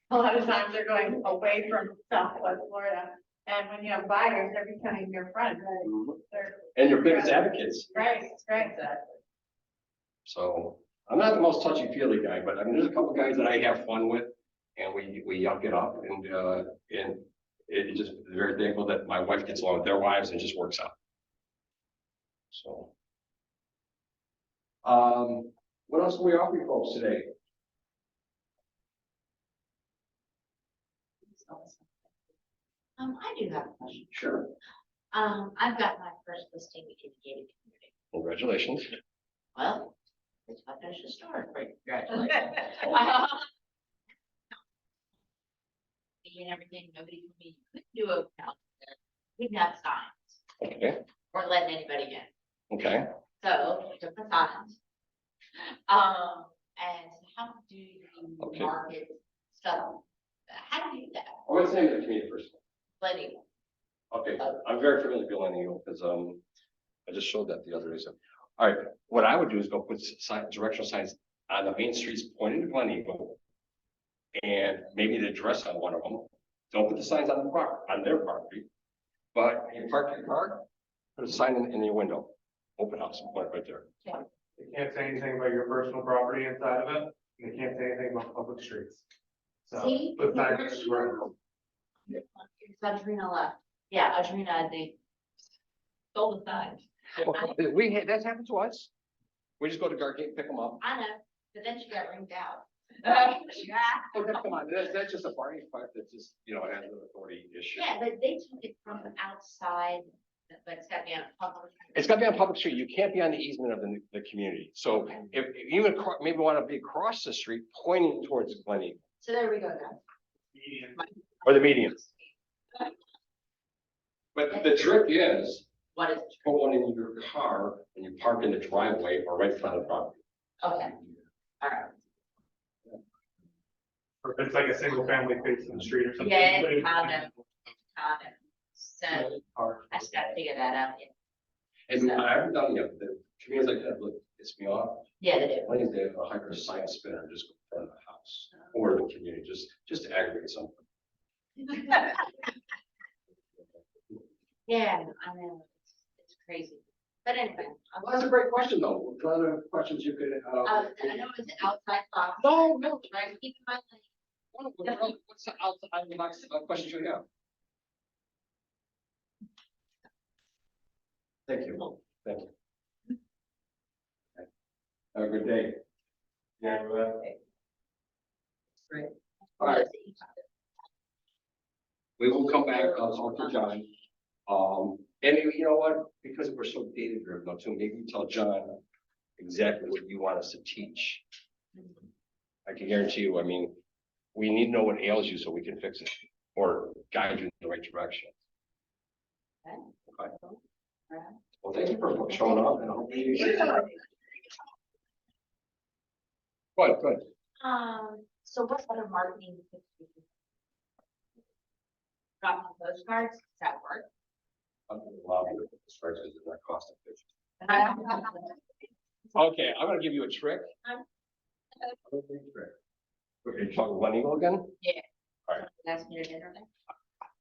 A lot of times they're going away from Southwest Florida. And when you have buyers, they're becoming your friend. They're, And your biggest advocates. right, right. So I'm not the most touchy feely guy, but I mean, there's a couple guys that I have fun with, and we yuck it up, and it just very thankful that my wife gets along with their wives and it just works out. So, what else do we offer you folks today? I do have a question. Sure. I've got my first listing in the gated community. Congratulations. Well, it's my finish the story. Congratulations. And everything, nobody told me you couldn't do open house. We didn't have signs. Okay. Weren't letting anybody in. Okay, So, different signs. And how do you Okay. market stuff? How do you do that? what's the name of the community first? Plenty. Okay, I'm very familiar with Glen Eagle because, I just showed that the other day. So, all right, what I would do is go put directional signs on the main streets pointing to Glen Eagle. And maybe the address on one of them. Don't put the signs on on their property. But you park your car, put a sign in your window, open house, point right there. They can't say anything about your personal property inside of it, and they can't say anything about public streets. So, See? but signs are- It's Adrena left. Yeah, Adrena, they stole the signs. That's happened to us. We just go to Gargate, pick them up. I know, but then she got ringed out. Oh, come on, that's just a party part that just, it has an authority issue. Yeah, but they took it from outside, but it's gotta be on a public. It's gotta be on public street. You can't be on the easement of the community. So if you even maybe want to be across the street pointing towards Glen Eagle So there we go, guys. median. or the median. But the trick is, What is, put one in your car and you park in the driveway or right in front of the property. okay, all right. Or if it's like a single family facing the street or something. Yeah, but condo. So Or- I just gotta figure that out. And I haven't done yet, the communities like that, look, it's me off. Yeah, they do. Why is there a hyper science spinner just go in front of the house or the community, just to aggregate something? Yeah, I know, it's crazy. But anyway, Well, that's a great question though. What other questions you could, I know it's an outside thought. No, Trying to keep in mind. what's the outside the box questions you have? Thank you, thank you. Have a good day. Yeah. Great. All right, we will come back, I'll talk to John. And you know what, because we're so data driven though too, maybe tell John exactly what you want us to teach. I can guarantee you, I mean, we need to know what ails you so we can fix it or guide you in the right direction. Okay. Well, thank you for showing up and I hope you. Good. So what other marketing? Dropping postcards, does that work? I'm gonna allow you to put the strikes because they're not cost efficient. Okay, I'm gonna give you a trick. I'm gonna give you a trick. Okay, talking Glen Eagle again? Ask me to dinner then?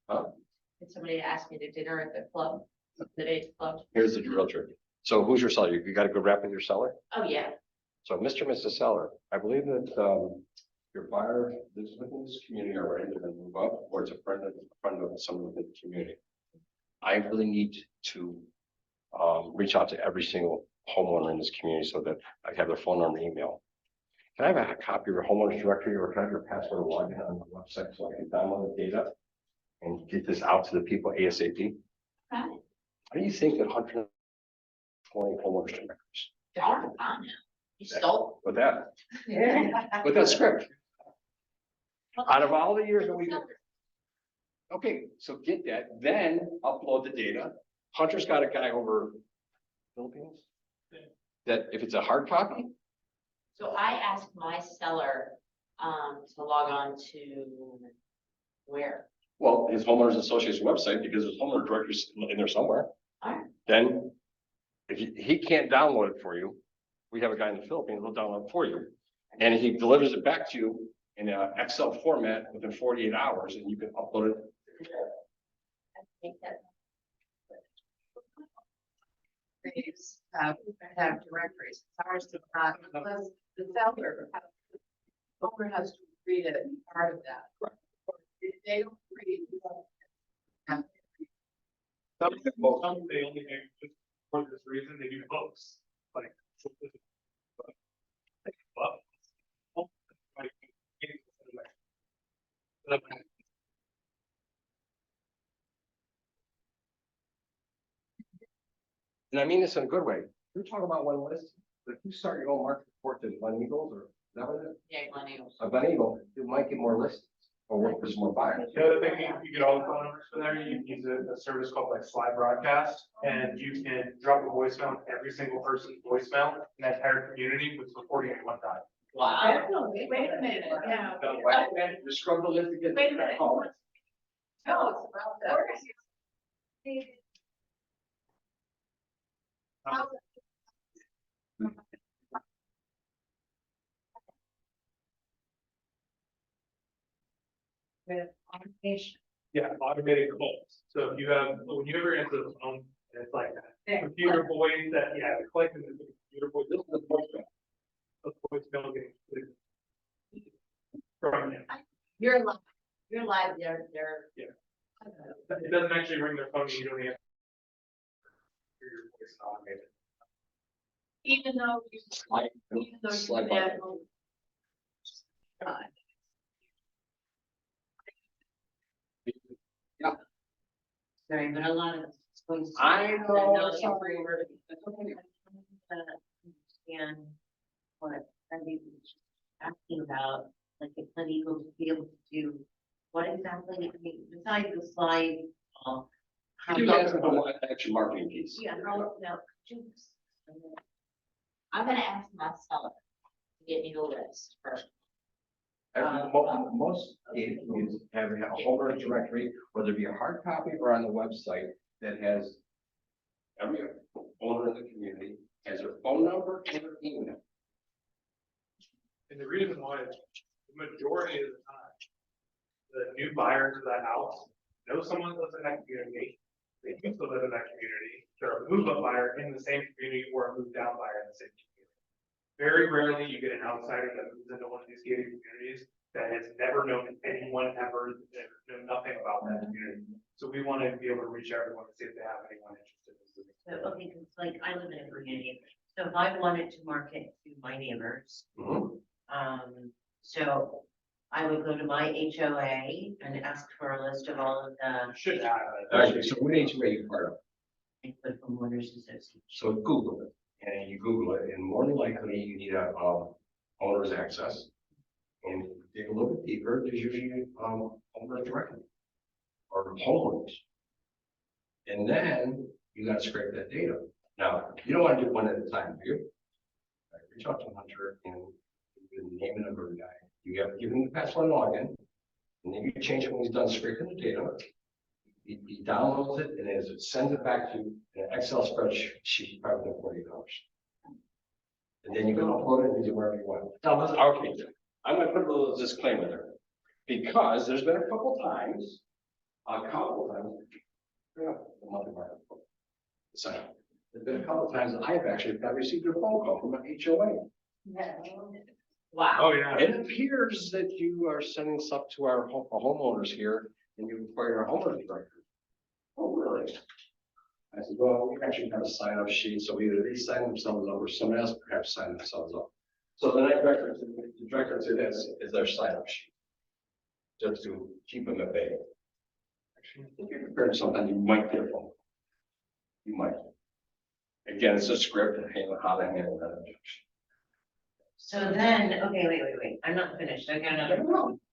Huh? Did somebody ask me to dinner at the club, the day's club? Here's the real trick. So who's your seller? You got a good rap with your seller? Oh, yeah. So Mr. and Mrs. Seller, I believe that, your buyer lives within this community already, they're gonna move up, or it's a friend of someone within the community. I really need to, reach out to every single homeowner in this community so that I have their phone number, and email. Can I have a copy of your homeowner's directory or can I have your password login on the website so I can download the data and get this out to the people ASAP? Got it. How do you think that 120 homeowners directories They're hard to find now. You stole. with that, with that script? Out of all the years that we did. Okay, so get that, then upload the data. Hunter's got a guy over Philippines. That if it's a hard copy, So I asked my seller, to log on to where? well, his homeowners association website, because his homeowner directory's in there somewhere. Alright. Then, if he can't download it for you, we have a guy in the Philippines who'll download it for you. And he delivers it back to you in a Excel format within 48 hours and you can upload it. I think that. Have directories, ours does not, unless the seller. Owner has to read it, and part of that. If they don't read. Some they only do just for this reason, they do books, like. And I mean this in a good way. You're talking about one list, but if you start your own market report to Glen Eagles or is that what it is? Yeah, Glen Eagles. A Glen Eagle, it might get more listings. or work for some more buyers. The other thing, you get all the phone numbers for there, you can use a service called like Slide Broadcast, and you can drop a voicemail on every single person's voicemail in that entire community with recording at one time. Wow. Definitely, wait a minute, yeah. Just scrub the list again. Wait a minute. No, it's about that. With automation. Yeah, automated calls. So if you have, when you ever answer the phone, and it's like computer voice that, yeah, it's like the computer voice, this is the voicemail. The voicemail getting from you. You're live, they're. It doesn't actually ring their phone, you don't have. Your voice is automated. Even though you, Slide- even though you slide had. button. Sorry, but a lot of it's going to. I know, Not sorry. everywhere. Understand what Cindy was asking about, like if Cindy will be able to do, what exactly, I mean, besides the slide. How You guys have one extra marketing piece. Yeah, how, no, just. I'm gonna ask my seller to get me a list first. Most gated communities have a homeowner directory, whether it be a hard copy or on the website, that has every owner in the community has their phone number and their email. And the reason why is the majority of the time, the new buyers of that house know someone that lives in that community. They used to live in that community. They're a move-up buyer in the same community or a move-down buyer in the same community. Very rarely you get an outsider that moves into one of these gated communities that has never known anyone ever, know nothing about that community. So we want to be able to reach everyone and see if they have anyone interested in visiting. So, okay, cause like I live in a community, so if I wanted to market to my neighbors, so I would go to my HOA and ask for a list of all of the. Should have it. Actually, so what HOA you part of? I put homeowners association. So Google it, and you Google it, and more than likely you need a, owner's access. And dig a little bit deeper, there's usually, owner directory. Or homeowners. And then you gotta scrape that data. Now, you don't wanna do one at a time, do you? Like, reach out to Hunter and give the name and number of the guy. You have to give him the password login. And then you change it when he's done scraping the data. He downloads it and as it sends it back to an Excel spreadsheet, probably within 48 hours. And then you can upload it and do wherever you want. Now, okay, I'm gonna put a little disclaimer there. Because there's been a couple times, yeah, the monthly market. So, there's been a couple times that I've actually got received a phone call from an HOA. Wow. Oh, yeah. It appears that you are sending stuff to our homeowners here and you require our homeowners record. Oh, really? I said, well, we actually have a sign up sheet, so either they sign themselves up or somebody else perhaps sign themselves up. So the next record, the record to this is their sign up sheet. Just to keep them at bay. Actually, if you're prepared to something, you might get a phone call. You might. Again, it's a script and how to handle that objection. So then, okay, wait, I'm not finished, I got another,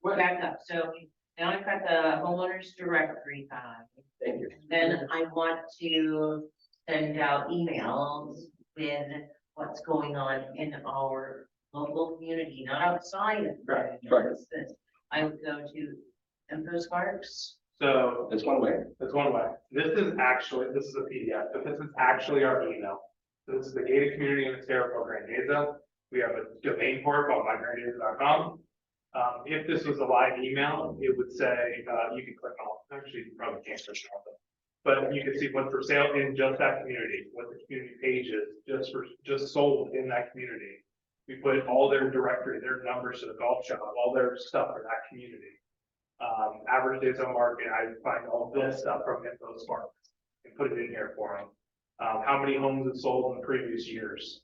we're back up, so now I've got the homeowners directory guide. Thank you. Then I want to send out emails with what's going on in our local community, not outside of. Right. I would go to Info Sparks. So That's one way. that's one way. This is a PDF, but this is actually our email. So this is the gated community in Hysterical Grandeza. We have a domain for it called mygrandeza.com. If this was a live email, it would say, you can click on, actually, you probably can't click on it. But you can see what's for sale in just that community, what the community page is, just sold in that community. We put all their directory, their numbers to the golf shop, all their stuff for that community. Average days on market, I find all this stuff from Info Sparks and put it in here for them. How many homes have sold in the previous years?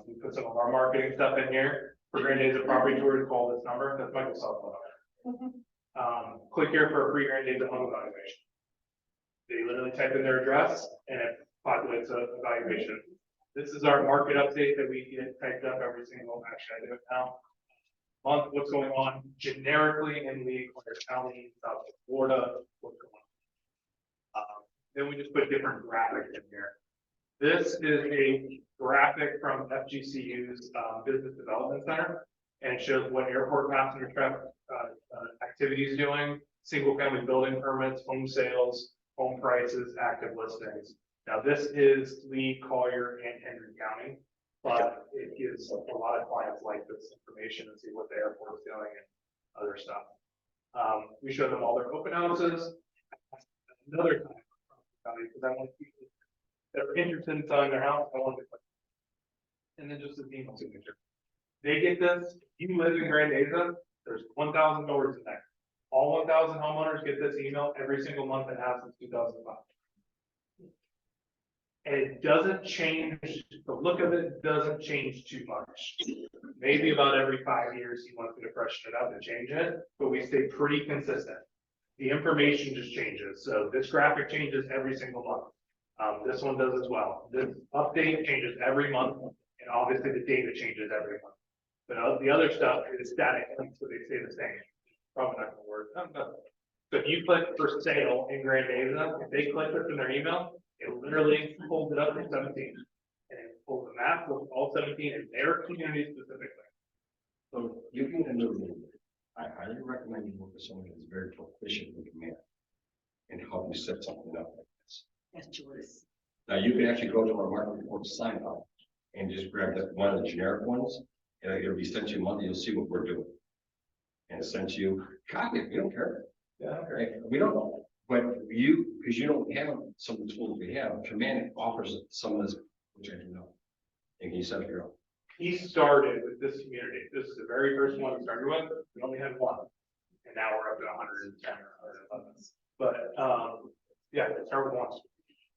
We put some of our marketing stuff in here. For Grandeza property tours, call this number, that's Microsoft phone. Click here for a free Grandeza home evaluation. They literally type in their address and it populates an evaluation. This is our market update that we get typed up every single, actually I do it now. month, what's going on generically in Lee, Clare County, South Florida, what's going on. Then we just put different graphics in here. This is a graphic from FGCU's Business Development Center, and it shows what airport passenger traffic activity is doing, single family building permits, home sales, home prices, active listings. Now, this is Lee, Collier, and Henry County, but it gives a lot of clients like this information and see what the airport is doing and other stuff. We show them all their open houses. Another time, because I want people that are interested in selling their house, I want to click. And then just a email signature. They get this. If you live in Grand Aza, there's 1,000 doors in there. All 1,000 homeowners get this email every single month and have since 2005. And it doesn't change, the look of it doesn't change too much. Maybe about every 5 years, he wants me to freshen it up and change it, but we stay pretty consistent. The information just changes. So this graphic changes every single month. This one does as well. This update changes every month, and obviously the data changes every month. But the other stuff is static, so they stay the same. Probably not gonna work. So if you click for sale in Grand Aza, if they click this in their email, it literally pulls it up to 17. And it pulls the map with all 17 in their community specifically. So you can interview. I highly recommend you work with someone who's very proficient in command and help you set something up like this. Yes, Joyce. Now, you can actually go to our market report sign up and just grab one of the generic ones, and it'll be sent you monthly. You'll see what we're doing. And it sends you copy it. We don't care. Yeah, Okay, we don't know. But you, because you don't have some of the tools we have, command offers some of this, which I do know. And you set up your own. He started with this community. This is the very first one he started with. We only had one. And now we're up to 110 or 111. But yeah, start with one.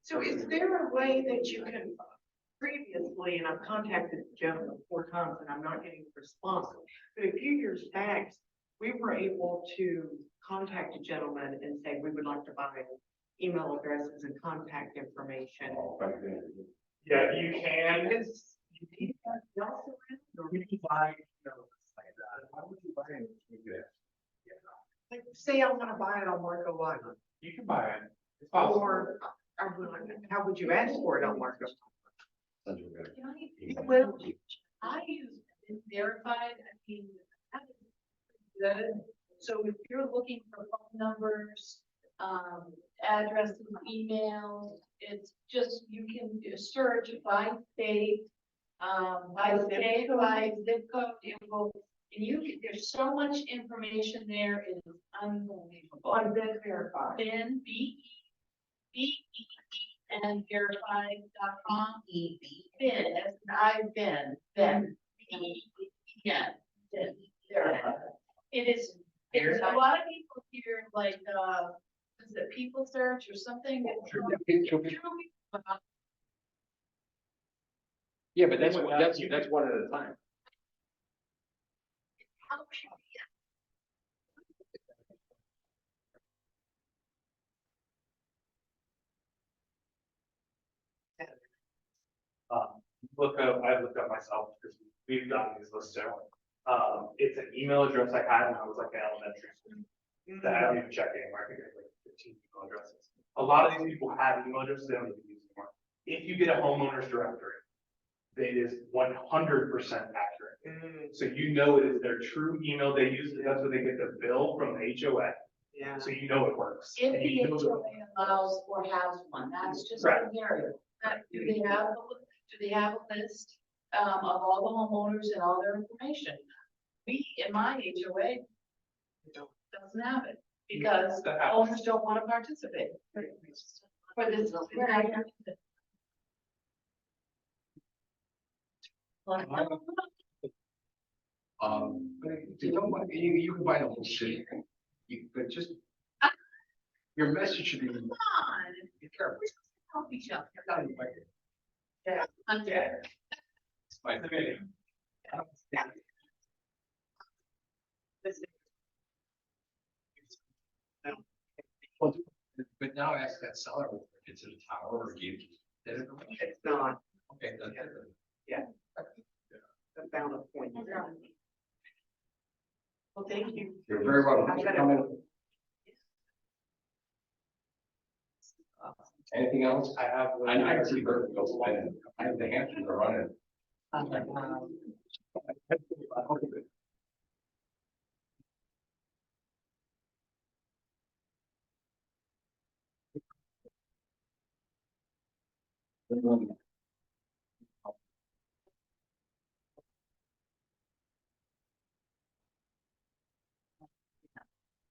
So is there a way that you can, previously, and I've contacted the gentleman 4 times and I'm not getting a response, but a few years back, we were able to contact a gentleman and say, we would like to buy email addresses and contact information. Yeah, you can. Is, you need that else around? Or we can buy, like that. Why would you buy it? Like, say I want to buy it on Marco Island, You can buy it. It's possible. or how would you ask for it on Marco? Well, I use verified, I mean, that is good. So if you're looking for phone numbers, addresses, emails, it's just, you can do a search by state, by state, by zip code, info. And you can, there's so much information there, it is unbelievable. On Ben Verified. Ben, B-E-E-N verified.com. Ben, as in I've been, Ben, B-E-E-N, Ben, verified. It is, there's a lot of people here, like, is it People Search or something? Yeah, but that's one at a time. I looked up myself because we've gotten these lists too. It's an email address I had when I was like in elementary school that I don't even check anymore. I think I have like 15 email addresses. A lot of these people have email addresses they don't even use anymore. If you get a homeowner's directory, it is 100% accurate. So you know it is their true email they use. That's what they get the bill from the HOA. Yeah. So you know it works. If And the you know HOA allows or has one, that's just a Right. variable. Do they have a list, of all the homeowners and all their information? We, in my HOA, doesn't have it, because That happens. owners don't want to participate. For this. You don't want, you can buy the whole city, but just, your message should be. Come on, Be careful. help each other. Yeah. Unfair. My opinion. But now ask that seller, if it's a tower or give that information. It's not, Okay, that's it. I found a point. Well, thank you. You're very welcome. Thanks for coming. Anything else? I have. I see Burke goes in. I have the Hamptons are running. Okay.